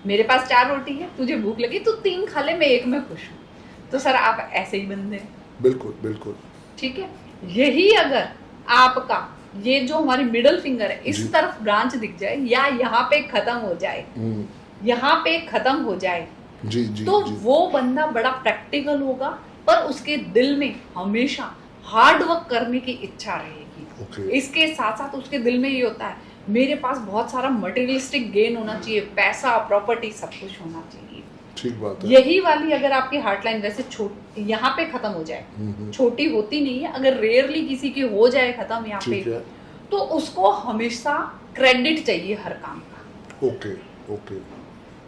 मेरे पास 4 रोटी है, तुझे भूख लगी तू 3 खा ले, मैं 1 में खुश हूँ। तो सर आप ऐसे ही बंदे हैं। बिल्कुल बिल्कुल। ठीक है, यही अगर आपका ये जो हमारी मिडल फिंगर है, जी। इस तरफ ब्रांच दिख जाए, या यहाँ पे खत्म हो जाए, यहाँ पे खत्म हो जाए, जी जी तो जी। वो बंदा बड़ा प्रैक्टिकल होगा, पर उसके दिल में हमेशा हार्ड वर्क करने की इच्छा रहेगी। ओके। इसके साथ साथ उसके दिल में ये होता है, मेरे पास बहुत सारा मटेरियलिस्टिक गेन होना चाहिए, पैसा, प्रॉपर्टी, सब कुछ होना चाहिए। ठीक बात है। यही वाली अगर आपकी हार्ट लाइन वैसे यहाँ पे खत्म हो जाए, छोटी होती नहीं है, अगर रेयरली किसी की हो जाए खत्म यहाँ ठीक पे, है। तो उसको हमेशा क्रेडिट चाहिए हर काम का। Okay okay.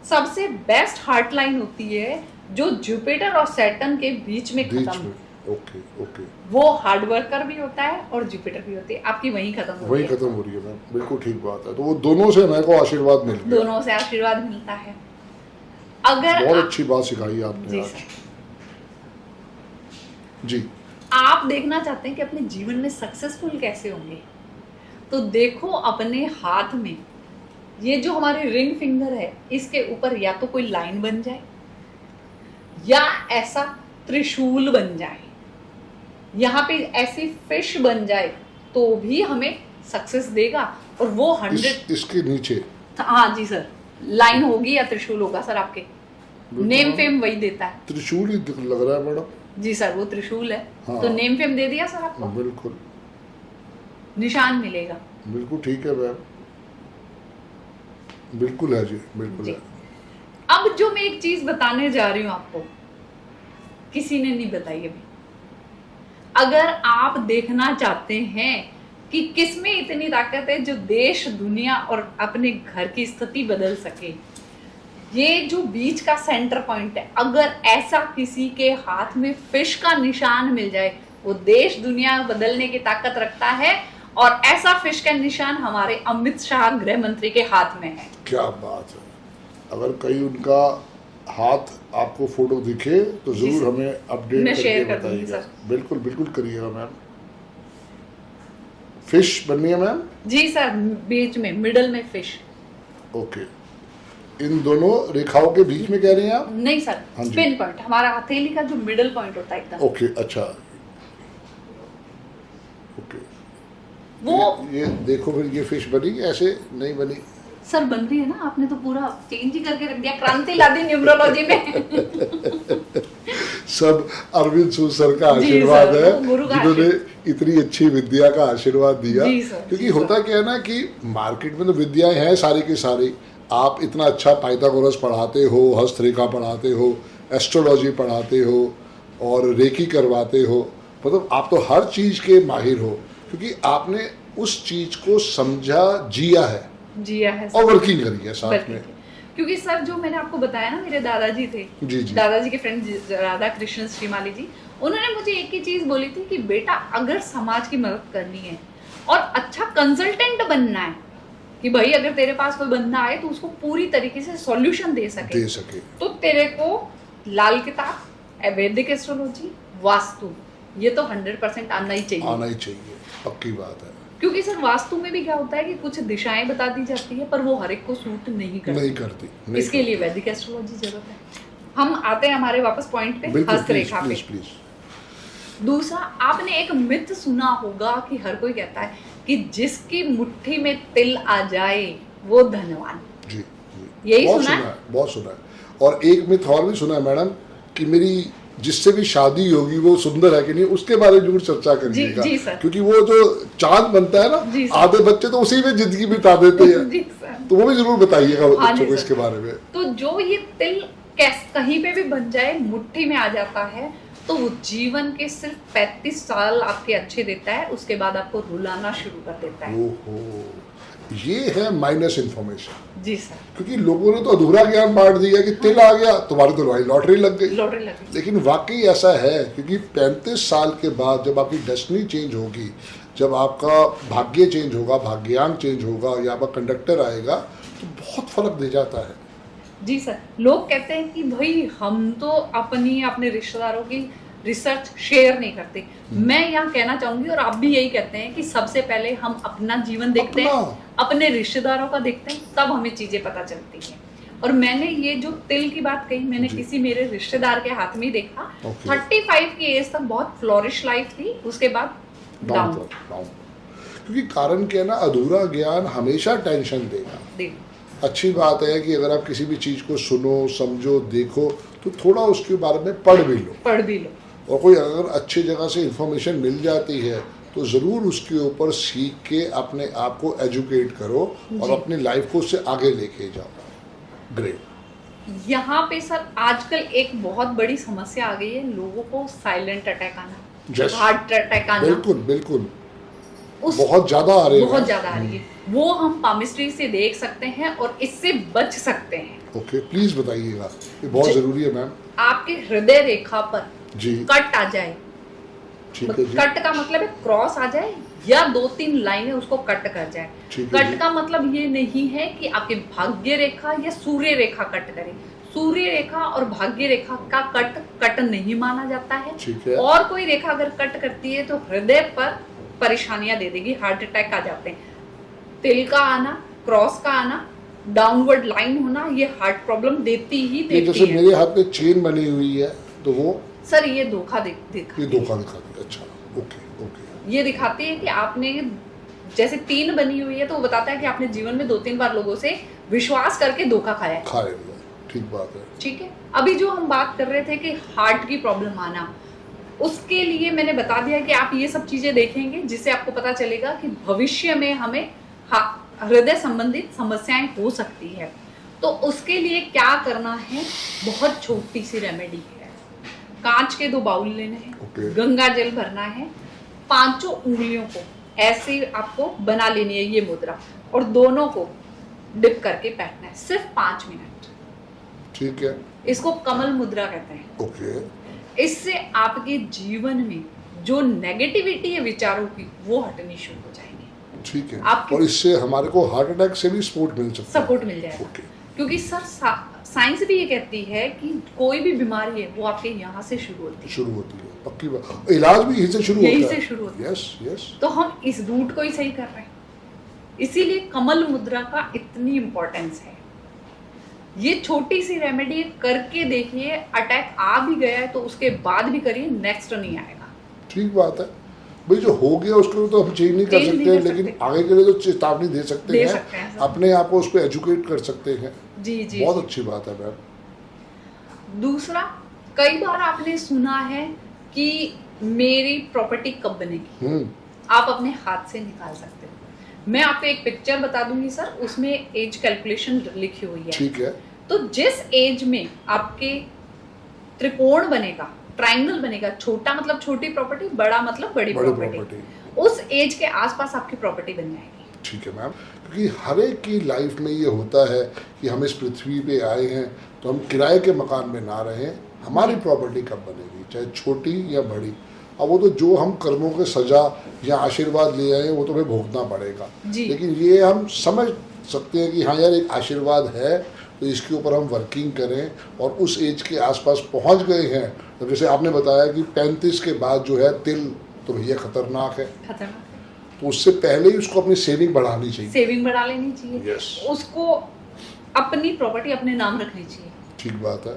सबसे बेस्ट हार्ट लाइन होती है जो जुपिटर और सैटर्न के बीच में बीच खत्म, में। Okay okay. वो हार्ड वर्कर भी होता है और जुपिटर भी होती है, आपकी वहीं खत्म हो वही रही है। खत्म हो रही है मैम, बिल्कुल ठीक बात है। तो वो दोनों से मेरे को आशीर्वाद मिल गया। दोनों से आशीर्वाद मिलता है। अगर बहुत अच्छी बात सिखाई आपने जी आज। सर, जी। आप देखना चाहते हैं कि अपने जीवन में सक्सेसफुल कैसे होंगे, तो देखो अपने हाथ में ये जो हमारी रिंग फिंगर है, इसके ऊपर या तो कोई लाइन बन जाए, या ऐसा त्रिशूल बन जाए, यहाँ पे ऐसी फिश बन जाए, तो भी हमें सक्सेस देगा। और वो 100 इसके नीचे हाँ जी सर, लाइन होगी या त्रिशूल होगा सर, आपके नेम फेम वही देता है। त्रिशूल ही लग रहा है मैडम। जी सर, वो त्रिशूल है। हाँ। तो नेम फेम दे दिया सर आपको, बिल्कुल निशान मिलेगा। बिल्कुल ठीक है मैम, बिल्कुल है जी, बिल्कुल जी। है। अब जो मैं एक चीज बताने जा रही हूँ आपको, किसी ने नहीं बताई अभी। अगर आप देखना चाहते हैं कि किसमें इतनी ताकत है जो देश, दुनिया और अपने घर की स्थिति बदल सके, ये जो बीच का सेंटर पॉइंट है, अगर ऐसा किसी के हाथ में फिश का निशान मिल जाए, वो देश दुनिया बदलने की ताकत रखता है। और ऐसा फिश का निशान हमारे अमित शाह गृह मंत्री के हाथ में है। क्या बात है। अगर कहीं उनका हाथ आपको फोटो दिखे तो जी जरूर सर। हमें अपडेट मैं करके शेयर कर दूंगी बताइएगा। सर। बिल्कुल बिल्कुल करिएगा मैम। फिश बननी है मैम। जी सर, बीच में मिडल में फिश। ओके, इन दोनों रेखाओं के बीच में कह रहे हैं आप? नहीं सर, हाँ जी। पिन पॉइंट, हमारा हथेली का जो मिडल पॉइंट होता है एकदम ओके अच्छा, ओके। वो। ये देखो फिर ये फिश बनी ऐसे नहीं बनी? सर बन रही है ना, आपने तो पूरा चेंज ही करके रख दिया, क्रांति ला दी न्यूमरोलॉजी में। सब अरविंद सूद सर का जी आशीर्वाद सर, है, वो गुरु का जिन्होंने इतनी अच्छी विद्या का आशीर्वाद दिया। जी सर, क्योंकि जी सर। होता क्या है ना कि मार्केट में तो विद्याएं हैं सारी की सारी। आप इतना अच्छा पाइथागोरस पढ़ाते हो, हस्तरेखा पढ़ाते हो, एस्ट्रोलॉजी पढ़ाते हो और रेकी करवाते हो, मतलब आप तो हर चीज के माहिर हो, क्योंकि आपने उस चीज को समझा, जिया है जिया है और सर। वर्किंग करी है साथ बल्कि में। क्योंकि सर जो मैंने आपको बताया ना, मेरे दादाजी थे, जी जी। दादाजी के फ्रेंड राधा कृष्ण श्रीमाली जी, उन्होंने मुझे एक ही चीज बोली थी कि बेटा अगर समाज की मदद करनी है और अच्छा कंसल्टेंट बनना है, कि भाई अगर तेरे पास कोई बंदा आए तो उसको पूरी तरीके से सॉल्यूशन दे सके, तो तेरे को लाल किताब, वैदिक एस्ट्रोलॉजी, वास्तु, ये तो 100% आना ही चाहिए। आना ही चाहिए, पक्की बात है। क्योंकि सर वास्तु में भी क्या होता है कि कुछ दिशाएं बता दी जाती है, पर वो हर एक को सूट नहीं करती। इसके लिए वैदिक एस्ट्रोलॉजी जरूरत है। हम आते हैं हमारे वापस पॉइंट पे, हस्तरेखा पे। प्लीज। दूसरा, आपने एक मिथ सुना होगा कि हर कोई कहता है कि जिसकी मुट्ठी में तिल आ जाए वो धनवान। जी जी, यही बहुत सुना है? बहुत सुना है। और एक मिथ और भी सुना है मैडम कि मेरी जिससे भी शादी होगी वो सुंदर है कि नहीं, उसके बारे में जरूर चर्चा करिएगा। जी सर। क्योंकि वो जो चांद बनता है जी ना, सर। आधे बच्चे तो उसी में जिंदगी बिता देते हैं। जी सर। तो वो भी जरूर बताइएगा हाँ बच्चों जी को सर। इसके बारे में। तो जो ये तिल कहीं पे भी बन जाए, मुट्ठी में आ जाता है, तो वो जीवन के सिर्फ 35 साल आपके अच्छे देता है, उसके बाद आपको रुलाना शुरू कर देता है। ओहो, ये है माइनस इन्फॉर्मेशन। जी सर। क्योंकि लोगों ने तो अधूरा ज्ञान बांट दिया कि तिल आ गया तुम्हारी तो लॉटरी लग गई। लॉटरी लग गई। लेकिन वाकई ऐसा है, क्योंकि 35 साल के बाद जब आपकी डेस्टिनी चेंज होगी, जब आपका भाग्य चेंज होगा, भाग्यांक चेंज होगा या आपका कंडक्टर आएगा, तो बहुत फर्क दे जाता है। जी सर। लोग कहते हैं कि भाई हम तो अपने रिश्तेदारों की रिसर्च शेयर नहीं करते। मैं यहाँ कहना चाहूंगी, और आप भी यही कहते हैं, कि सबसे पहले हम अपना जीवन देखते हैं, अपने रिश्तेदारों का देखते हैं, तब हमें चीजें पता चलती हैं। और मैंने ये जो तिल की बात कही, मैंने किसी मेरे रिश्तेदार के हाथ में ही देखा। 35 की एज तक बहुत फ्लोरिश लाइफ थी, उसके बाद डाउन। क्योंकि कारण क्या है ना, अधूरा ज्ञान हमेशा टेंशन देगा। अच्छी बात है कि अगर आप किसी भी चीज को सुनो, समझो, देखो, तो थोड़ा उसके बारे में पढ़ भी लो। और कोई अगर अच्छी जगह से इंफॉर्मेशन मिल जाती है तो ज़रूर उसके ऊपर सीख के अपने आप को एजुकेट करो और अपनी लाइफ को उससे आगे लेके जाओ। ग्रेट। यहाँ पे सर आजकल एक बहुत बड़ी समस्या आ गई है, लोगों को साइलेंट अटैक आना, हार्ट अटैक आना। बिल्कुल बहुत ज्यादा आ रही है। बहुत ज्यादा आ रही है। वो हम पामिस्ट्री से देख सकते हैं और इससे बच सकते हैं। ओके, प्लीज बताइएगा, ये बहुत जरूरी है मैम। आपके हृदय रेखा पर जी कट आ जाए, ठीक है जी। कट का मतलब है क्रॉस आ जाए या 2-3 लाइनें उसको कट कर जाए। कट का मतलब ये नहीं है कि आपके भाग्य रेखा या सूर्य रेखा कट करे। सूर्य रेखा और भाग्य रेखा का कट नहीं माना जाता है। और कोई रेखा अगर कट करती है तो हृदय पर परेशानियां दे देगी, हार्ट अटैक आ जाते हैं। तिल का आना, क्रॉस का आना, डाउनवर्ड लाइन होना, ये हार्ट प्रॉब्लम देती ही देती है। जैसे मेरे हाथ में चेन बनी हुई है तो वो सर ये धोखा दिखाती है। अच्छा, ओके। ये दिखाती है कि आपने जैसे 3 बनी हुई है तो वो बताता है कि आपने जीवन में 2-3 बार लोगों से विश्वास करके धोखा खाया है। ठीक बात है। ठीक है। अभी जो हम बात कर रहे थे कि हार्ट की प्रॉब्लम आना, उसके लिए मैंने बता दिया कि आप ये सब चीजें देखेंगे जिससे आपको पता चलेगा कि भविष्य में हमें हृदय संबंधित समस्याएं हो सकती है। तो उसके लिए क्या करना है, बहुत छोटी सी रेमेडी है। कांच के 2 बाउल लेने हैं, गंगा जल भरना है, 5 उंगलियों को ऐसे आपको बना लेनी है ये मुद्रा, और दोनों को डिप करके बैठना है सिर्फ 5 मिनट। ठीक है। इसको कमल मुद्रा कहते हैं। ओके। इससे आपके जीवन में जो नेगेटिविटी है विचारों की, वो हटनी शुरू हो जाएगी। ठीक है। आपके- और इससे हमारे को हार्ट अटैक से भी सपोर्ट मिल सकता है। सपोर्ट मिल जाएगा। ओके। क्योंकि सर साइंस भी ये कहती है कि कोई भी बीमारी है वो आपके यहाँ से शुरू होती है। शुरू होती है, पक्की बात। इलाज भी यहीं से शुरू यहीं होता है। से शुरू होता है। Yes yes. तो हम इस रूट को ही सही कर रहे हैं, इसीलिए कमल मुद्रा का इतनी इम्पोर्टेंस है। ये छोटी सी रेमेडी करके देखिए, अटैक आ भी गया है तो उसके बाद भी करिए, नेक्स्ट नहीं आएगा। ठीक बात है भाई, जो हो गया उसको तो हम चेंज नहीं कर चेंज नहीं सकते, कर लेकिन सकते। आगे के लिए तो चेतावनी दे सकते दे हैं, सकते हैं सर। अपने आप को उस पर एजुकेट कर सकते हैं। जी जी। बहुत अच्छी बात है मैम। दूसरा, कई बार आपने सुना है कि मेरी प्रॉपर्टी कब बनेगी, आप अपने हाथ से निकाल सकते हो। मैं आपको एक पिक्चर बता दूंगी सर, उसमें एज कैलकुलेशन लिखी हुई है। ठीक है। तो जिस एज में आपके त्रिकोण बनेगा, ट्रायंगल बनेगा, छोटा मतलब छोटी प्रॉपर्टी, बड़ा मतलब बड़ी प्रॉपर्टी, उस एज के आसपास आपकी प्रॉपर्टी बन जाएगी। ठीक है मैम, क्योंकि हर एक की लाइफ में ये होता है कि हम इस पृथ्वी पे आए हैं तो हम किराए के मकान में ना रहें, हमारी प्रॉपर्टी कब बनेगी, चाहे छोटी या बड़ी। अब वो तो जो हम कर्मों के सजा या आशीर्वाद ले आए वो तो हमें भोगना पड़ेगा, लेकिन ये हम समझ सकते हैं कि हाँ यार एक आशीर्वाद है, तो इसके ऊपर हम वर्किंग करें। और उस एज के आसपास पहुंच गए हैं तो जैसे आपने बताया कि 35 के बाद जो है तिल तो भैया खतरनाक है, तो उससे पहले ही उसको अपनी सेविंग बढ़ानी चाहिए। सेविंग बढ़ा लेनी चाहिए। Yes. उसको अपनी प्रॉपर्टी अपने नाम रखनी चाहिए। ठीक बात है,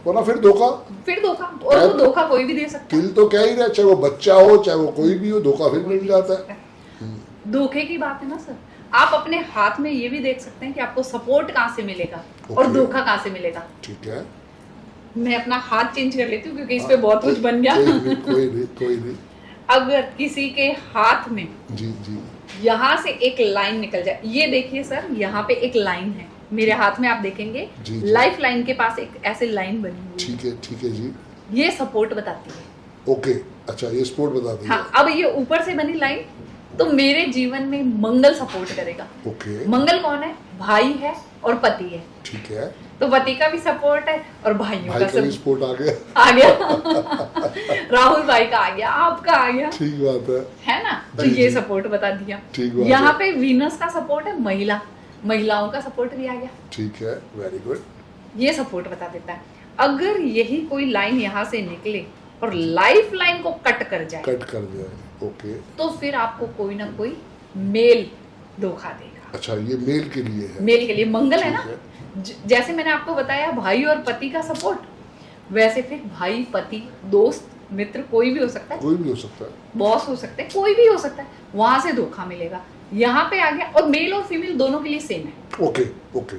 वरना फिर धोखा। और वो धोखा कोई भी दे सकता है। तिल तो क्या ही रहा, चाहे वो बच्चा हो चाहे वो कोई भी हो, धोखा फिर मिल जाता है। धोखे की बात है ना सर, आप अपने हाथ में ये भी देख सकते हैं कि आपको सपोर्ट कहाँ से मिलेगा और धोखा कहाँ से मिलेगा। ठीक है। मैं अपना हाथ चेंज कर लेती हूँ क्योंकि इस पे बहुत कुछ बन गया। कोई नहीं। अगर किसी के हाथ में जी जी यहाँ से एक लाइन निकल जाए, ये देखिए सर, यहाँ पे एक लाइन है मेरे हाथ में, आप देखेंगे लाइफ लाइन के पास एक ऐसे लाइन बनी हुई है। ठीक है जी। ये सपोर्ट बताती है। ओके, अच्छा ये सपोर्ट बताती है। हाँ, अब ये ऊपर से बनी लाइन तो मेरे जीवन में मंगल सपोर्ट करेगा। ओके। मंगल कौन है? भाई है और पति है। ठीक है। तो पति का भी सपोर्ट है और भाइयों का भी सपोर्ट आ गया। राहुल भाई का आ गया, आपका आ गया। ठीक बात है ना? तो ये सपोर्ट बता दिया। यहाँ पे वीनस का सपोर्ट है, महिलाओं का सपोर्ट भी आ गया। ठीक है, वेरी गुड। ये सपोर्ट बता देता है। अगर यही कोई लाइन यहाँ से निकले और लाइफ लाइन को कट कर जाए, ओके, तो फिर आपको कोई ना कोई मेल धोखा देगा। अच्छा, ये मेल के लिए है। मेल के लिए मंगल है ना। जैसे मैंने आपको बताया भाई और पति का सपोर्ट, वैसे फिर भाई, पति, दोस्त, मित्र कोई भी हो सकता है, बॉस हो सकते हैं, कोई भी हो सकता है, वहां से धोखा मिलेगा। यहाँ पे आ गया, और मेल और फीमेल दोनों के लिए सेम है। ओके।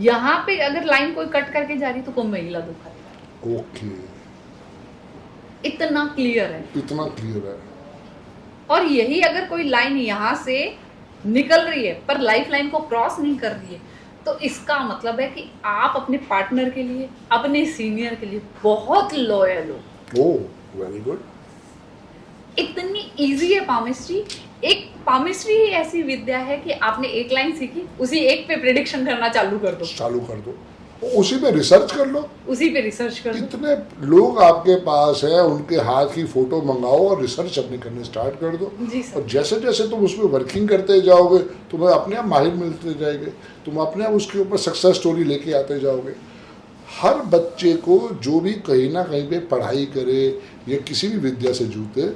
यहाँ पे अगर लाइन कोई कट करके जा रही तो कोई महिला धोखा देगा। ओके, इतना क्लियर है। और यही अगर कोई लाइन यहाँ से निकल रही है पर लाइफ लाइन को क्रॉस नहीं कर रही है, तो इसका मतलब है कि आप अपने पार्टनर के लिए, अपने सीनियर के लिए बहुत लॉयल हो। ओह, वेरी गुड। इतनी इजी है पामिस्ट्री। एक पामिस्ट्री ही ऐसी विद्या है कि आपने एक लाइन सीखी, उसी एक पे प्रेडिक्शन करना चालू कर दो, उसी पे रिसर्च कर लो। कितने लोग आपके पास है, उनके हाथ की फोटो मंगाओ और रिसर्च अपनी करने स्टार्ट कर दो। और जैसे जैसे तुम उसमें वर्किंग करते जाओगे तुम्हें अपने आप माहिर मिलते जाएंगे, तुम अपने आप उसके ऊपर सक्सेस स्टोरी लेके आते जाओगे। हर बच्चे को जो भी कहीं ना कहीं पे पढ़ाई करे या किसी भी विद्या से जूते,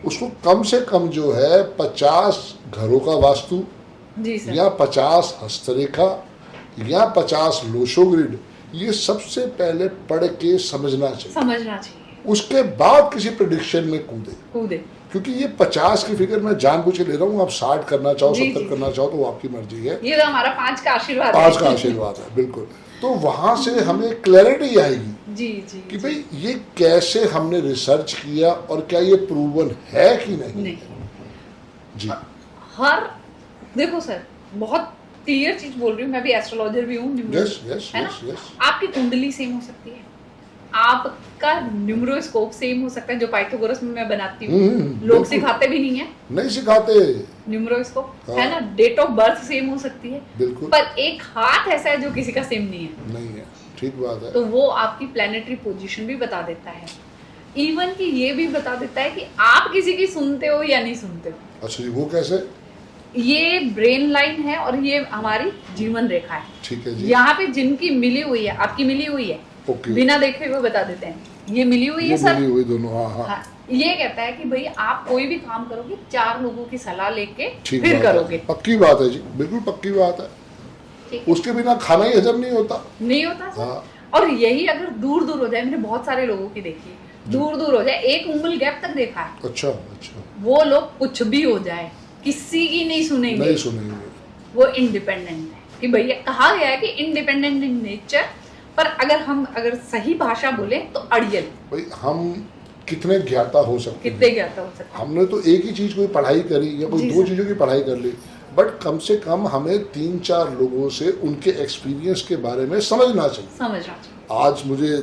उसको कम से कम जो है 50 घरों का वास्तु या 50 हस्तरेखा या 50 लोशो ग्रिड, ये सबसे पहले पढ़ के समझना चाहिए। उसके बाद किसी प्रेडिक्शन में कूदे। क्योंकि ये 50 की फिगर मैं जानबूझ के ले रहा हूँ, आप 60 करना चाहो, 70 करना चाहो तो वो आपकी मर्जी है। ये तो हमारा 5 का आशीर्वाद है। बिल्कुल। तो वहां से हमें क्लैरिटी आएगी कि भाई ये कैसे हमने रिसर्च किया और क्या ये प्रूवन है कि नहीं। जी, देखो सर, बहुत क्लियर चीज बोल रही हूँ, मैं भी एस्ट्रोलॉजर भी हूँ, है ना। आपकी कुंडली सेम हो सकती है, आपका न्यूमरोस्कोप सेम हो सकता है, जो पाइथागोरस में मैं बनाती हूँ। लोग सिखाते भी नहीं सिखाते न्यूमरोस्कोप, है ना। डेट ऑफ बर्थ सेम हो सकती है, बिल्कुल, पर एक हाथ ऐसा है जो किसी का सेम नहीं है। ठीक बात है। तो वो आपकी प्लैनेटरी पोजीशन भी बता देता है। इवन कि ये भी बता देता है कि आप किसी की सुनते हो या नहीं सुनते हो। अच्छा जी, वो कैसे? ये ब्रेन लाइन है और ये हमारी जीवन रेखा है। ठीक है जी। यहाँ पे जिनकी मिली हुई है, आपकी मिली हुई है, ओके। बिना देखे हुए बता देते हैं ये मिली हुई है ये सर। मिली हुई दोनों, हाँ हाँ। हाँ, ये कहता है कि भाई आप कोई भी काम करोगे 4 लोगों की सलाह लेके ठीक फिर बात है। करोगे। पक्की बात है जी, बिल्कुल पक्की बात है। ठीक है? उसके बिना खाना ही हजम नहीं होता। नहीं होता सर। हाँ। और यही अगर दूर दूर हो जाए, मैंने बहुत सारे लोगों की देखी है, दूर दूर हो जाए, 1 उंगल गैप तक देखा है, अच्छा अच्छा। वो लोग कुछ भी हो जाए किसी की नहीं सुनेंगे, नहीं सुनेंगे। वो इंडिपेंडेंट है। कि भैया कहा गया है कि इंडिपेंडेंट इन नेचर, पर अगर सही भाषा बोले तो अड़ियल। भाई हम कितने ज्ञाता हो सकते कितने हैं? ज्ञाता हो सकता है। हमने तो एक ही चीज कोई पढ़ाई करी या कोई जी 2 सर। चीजों की पढ़ाई कर ली, बट कम से कम हमें 3-4 लोगों से उनके एक्सपीरियंस के बारे में समझना चाहिए। समझना चाहिए। आज मुझे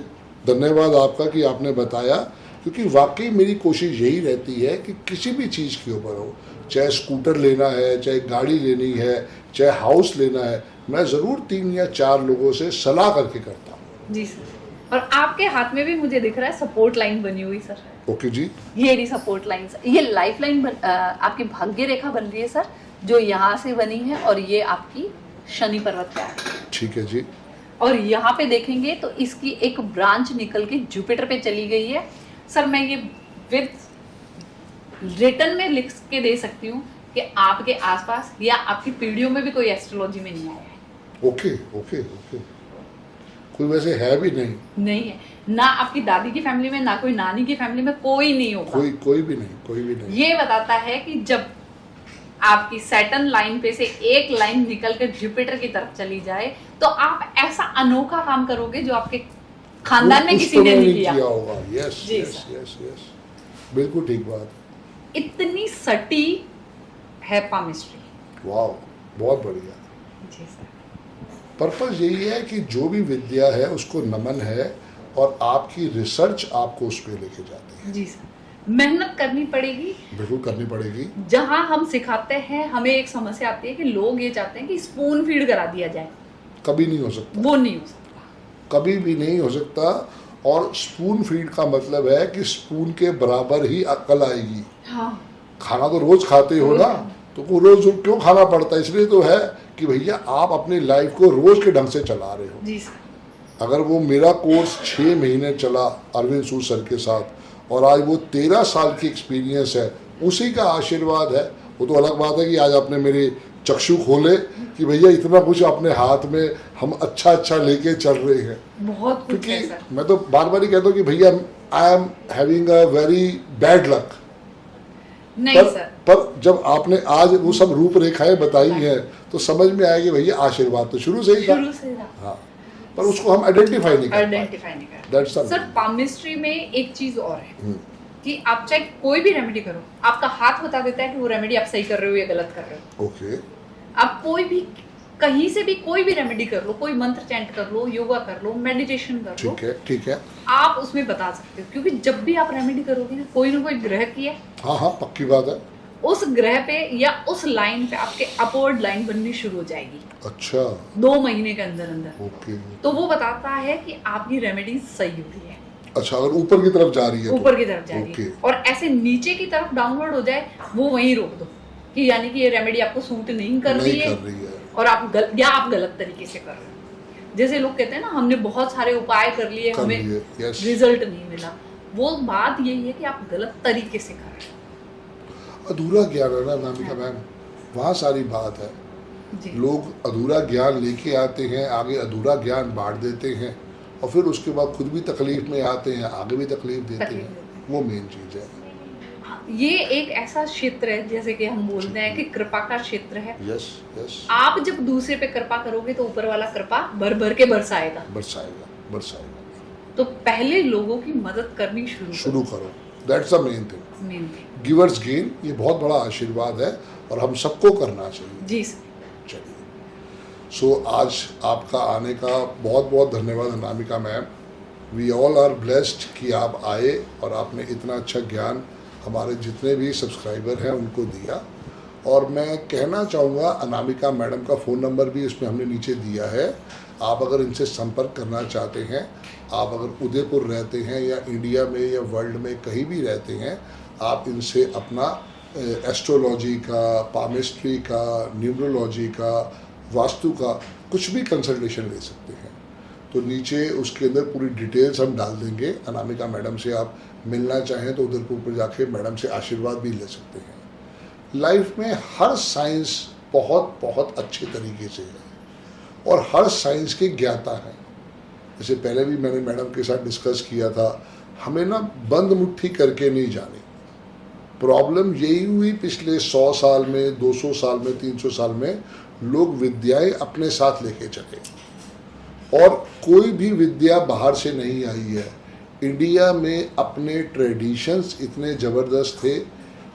धन्यवाद आपका कि आपने बताया, क्योंकि वाकई मेरी कोशिश यही रहती है कि किसी भी चीज़ के ऊपर हो, चाहे स्कूटर लेना है, चाहे गाड़ी लेनी है, चाहे हाउस लेना है, मैं ज़रूर 3 या 4 लोगों से सलाह करके करता हूँ। जी सर। और आपके हाथ में भी मुझे दिख रहा है सपोर्ट लाइन बनी हुई सर। ओके जी। ये रही सपोर्ट लाइन, ये लाइफ लाइन आपकी भाग्य रेखा बन रही है सर, जो यहाँ से बनी है, और ये आपकी शनि पर्वत पे है। ठीक है जी। और यहाँ पे देखेंगे तो इसकी एक ब्रांच निकल के जुपिटर पे चली गई है। सर मैं ये विद रिटर्न में लिख के दे सकती हूँ कि आपके आसपास या आपकी पीढ़ियों में भी कोई एस्ट्रोलॉजी में नहीं आया है। Okay okay okay. कोई वैसे है भी नहीं? नहीं है ना, आपकी दादी की फैमिली में, ना कोई नानी की फैमिली में, कोई नहीं होगा। कोई भी नहीं। ये बताता है कि जब आपकी सैटर्न लाइन पे से एक लाइन निकल कर जुपिटर की तरफ चली जाए तो आप ऐसा अनोखा काम करोगे जो आपके खानदान में किसी ने नहीं किया होगा। यस जी यस सर। यस यस, बिल्कुल ठीक बात। इतनी सटी है पामिस्ट्री। वाह, बहुत बढ़िया। जी सर। पर्पस यही है कि जो भी विद्या है उसको नमन है, और आपकी रिसर्च आपको उस पर लेके जाती है। जी सर। मेहनत करनी पड़ेगी, बिल्कुल करनी पड़ेगी। जहां हम सिखाते हैं हमें एक समस्या आती है कि लोग ये चाहते हैं कि स्पून फीड करा दिया जाए। कभी नहीं हो सकता, वो नहीं हो सकता, कभी भी नहीं हो सकता। और स्पून फीड का मतलब है कि स्पून के बराबर ही अक्ल आएगी। हाँ। खाना तो रोज खाते हो ना, तो वो रोज क्यों खाना पड़ता है? इसलिए तो है कि भैया आप अपनी लाइफ को रोज के ढंग से चला रहे हो। जी सर। अगर वो मेरा कोर्स 6 महीने चला अरविंद सूद सर के साथ, और आज वो 13 साल की एक्सपीरियंस है, उसी का आशीर्वाद है। वो तो अलग बात है कि आज आपने मेरे चक्षु खोले कि भैया इतना कुछ अपने हाथ में हम अच्छा लेके चल रहे हैं। बहुत कुछ क्योंकि है सर। मैं तो बार बार ही कहता हूँ कि भैया I am having a very bad luck. नहीं सर। पर जब आपने आज वो सब रूपरेखाएं बताई हैं तो समझ में आया कि भैया आशीर्वाद तो शुरू से ही था। शुरू से था। हाँ, पर उसको हम आइडेंटिफाई नहीं कर पाए। आइडेंटिफाई नहीं कर। That's the sir main. Palmistry में एक चीज और है कि आप चाहे कोई भी रेमेडी करो, आपका हाथ बता देता है कि वो रेमेडी आप सही कर रहे हो या गलत कर रहे हो। ओके। आप कोई भी कहीं से भी कोई भी रेमेडी कर लो, कोई मंत्र चैंट कर लो, योगा कर लो, मेडिटेशन कर लो, ठीक है। आप उसमें बता सकते हो। क्योंकि जब भी आप रेमेडी करोगे ना कोई ग्रह की है, हाँ पक्की बात है। उस ग्रह पे या उस लाइन पे आपके अपवर्ड लाइन बननी शुरू हो जाएगी। अच्छा। 2 महीने के अंदर अंदर। ओके। तो वो बताता है कि आपकी रेमेडी सही हो रही है। अच्छा, अगर ऊपर की तरफ जा रही है ऊपर की तरफ जा रही है, ओके। और ऐसे नीचे की तरफ डाउनवर्ड हो जाए वो वहीं रोक दो कि यानी कि ये रेमेडी आपको सूट नहीं कर रही है और आप गलत तरीके से कर रहे हो। जैसे लोग कहते हैं ना हमने बहुत सारे उपाय कर लिए, हमें रिजल्ट नहीं मिला। वो बात यही है कि आप गलत तरीके से कर रहे हो। अधूरा ज्ञान है ना अनामिका मैम, वहाँ सारी बात है। जी। लोग अधूरा ज्ञान लेके आते हैं, आगे अधूरा ज्ञान बांट देते हैं, और फिर उसके बाद खुद भी तकलीफ में आते हैं, आगे भी तकलीफ देते हैं। वो मेन चीज़ है। ये एक ऐसा क्षेत्र है जैसे कि हम बोलते हैं कि कृपा का क्षेत्र है। Yes yes. आप जब दूसरे पे कृपा करोगे तो ऊपर वाला कृपा भर भर के बरसाएगा। तो पहले लोगों की मदद करनी शुरू करो। That's the main thing. Givers gain, ये बहुत बड़ा आशीर्वाद है और हम सबको करना चाहिए। जी सर। चलिए, सो आज आपका आने का बहुत बहुत धन्यवाद Anamika ma'am. We all are blessed कि आप आए और आपने इतना अच्छा ज्ञान हमारे जितने भी सब्सक्राइबर हैं उनको दिया। और मैं कहना चाहूँगा, अनामिका मैडम का फ़ोन नंबर भी इसमें हमने नीचे दिया है। आप अगर इनसे संपर्क करना चाहते हैं, आप अगर उदयपुर रहते हैं या इंडिया में या वर्ल्ड में कहीं भी रहते हैं, आप इनसे अपना एस्ट्रोलॉजी का, पामिस्ट्री का, न्यूमरोलॉजी का, वास्तु का कुछ भी कंसल्टेशन ले सकते हैं। तो नीचे उसके अंदर पूरी डिटेल्स हम डाल देंगे। अनामिका मैडम से आप मिलना चाहें तो उदयपुर पर जाके मैडम से आशीर्वाद भी ले सकते हैं। लाइफ में हर साइंस बहुत बहुत अच्छे तरीके से है और हर साइंस के ज्ञाता हैं। जैसे पहले भी मैंने मैडम के साथ डिस्कस किया था, हमें ना बंद मुट्ठी करके नहीं जाने। प्रॉब्लम यही हुई पिछले 100 साल में, 200 साल में, 300 साल में लोग विद्याएं अपने साथ लेके चले और कोई भी विद्या बाहर से नहीं आई है। इंडिया में अपने ट्रेडिशंस इतने ज़बरदस्त थे,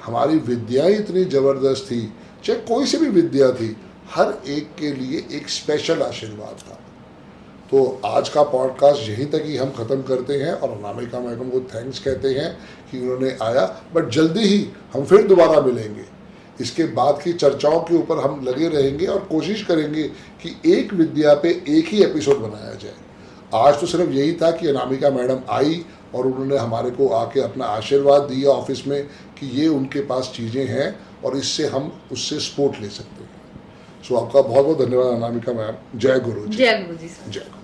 हमारी विद्याएं इतनी ज़बरदस्त थी, चाहे कोई सी भी विद्या थी, हर एक के लिए एक स्पेशल आशीर्वाद था। तो आज का पॉडकास्ट यहीं तक ही हम ख़त्म करते हैं और अनामिका मैडम को थैंक्स कहते हैं कि उन्होंने आया, बट जल्दी ही हम फिर दोबारा मिलेंगे। इसके बाद की चर्चाओं के ऊपर हम लगे रहेंगे और कोशिश करेंगे कि एक विद्या पे एक ही एपिसोड बनाया जाए। आज तो सिर्फ यही था कि अनामिका मैडम आई और उन्होंने हमारे को आके अपना आशीर्वाद दिया ऑफिस में कि ये उनके पास चीज़ें हैं और इससे हम उससे सपोर्ट ले सकते हैं। सो आपका बहुत बहुत धन्यवाद अनामिका मैम। जय गुरु जी। जय गुरु जी सर। जय गुरु।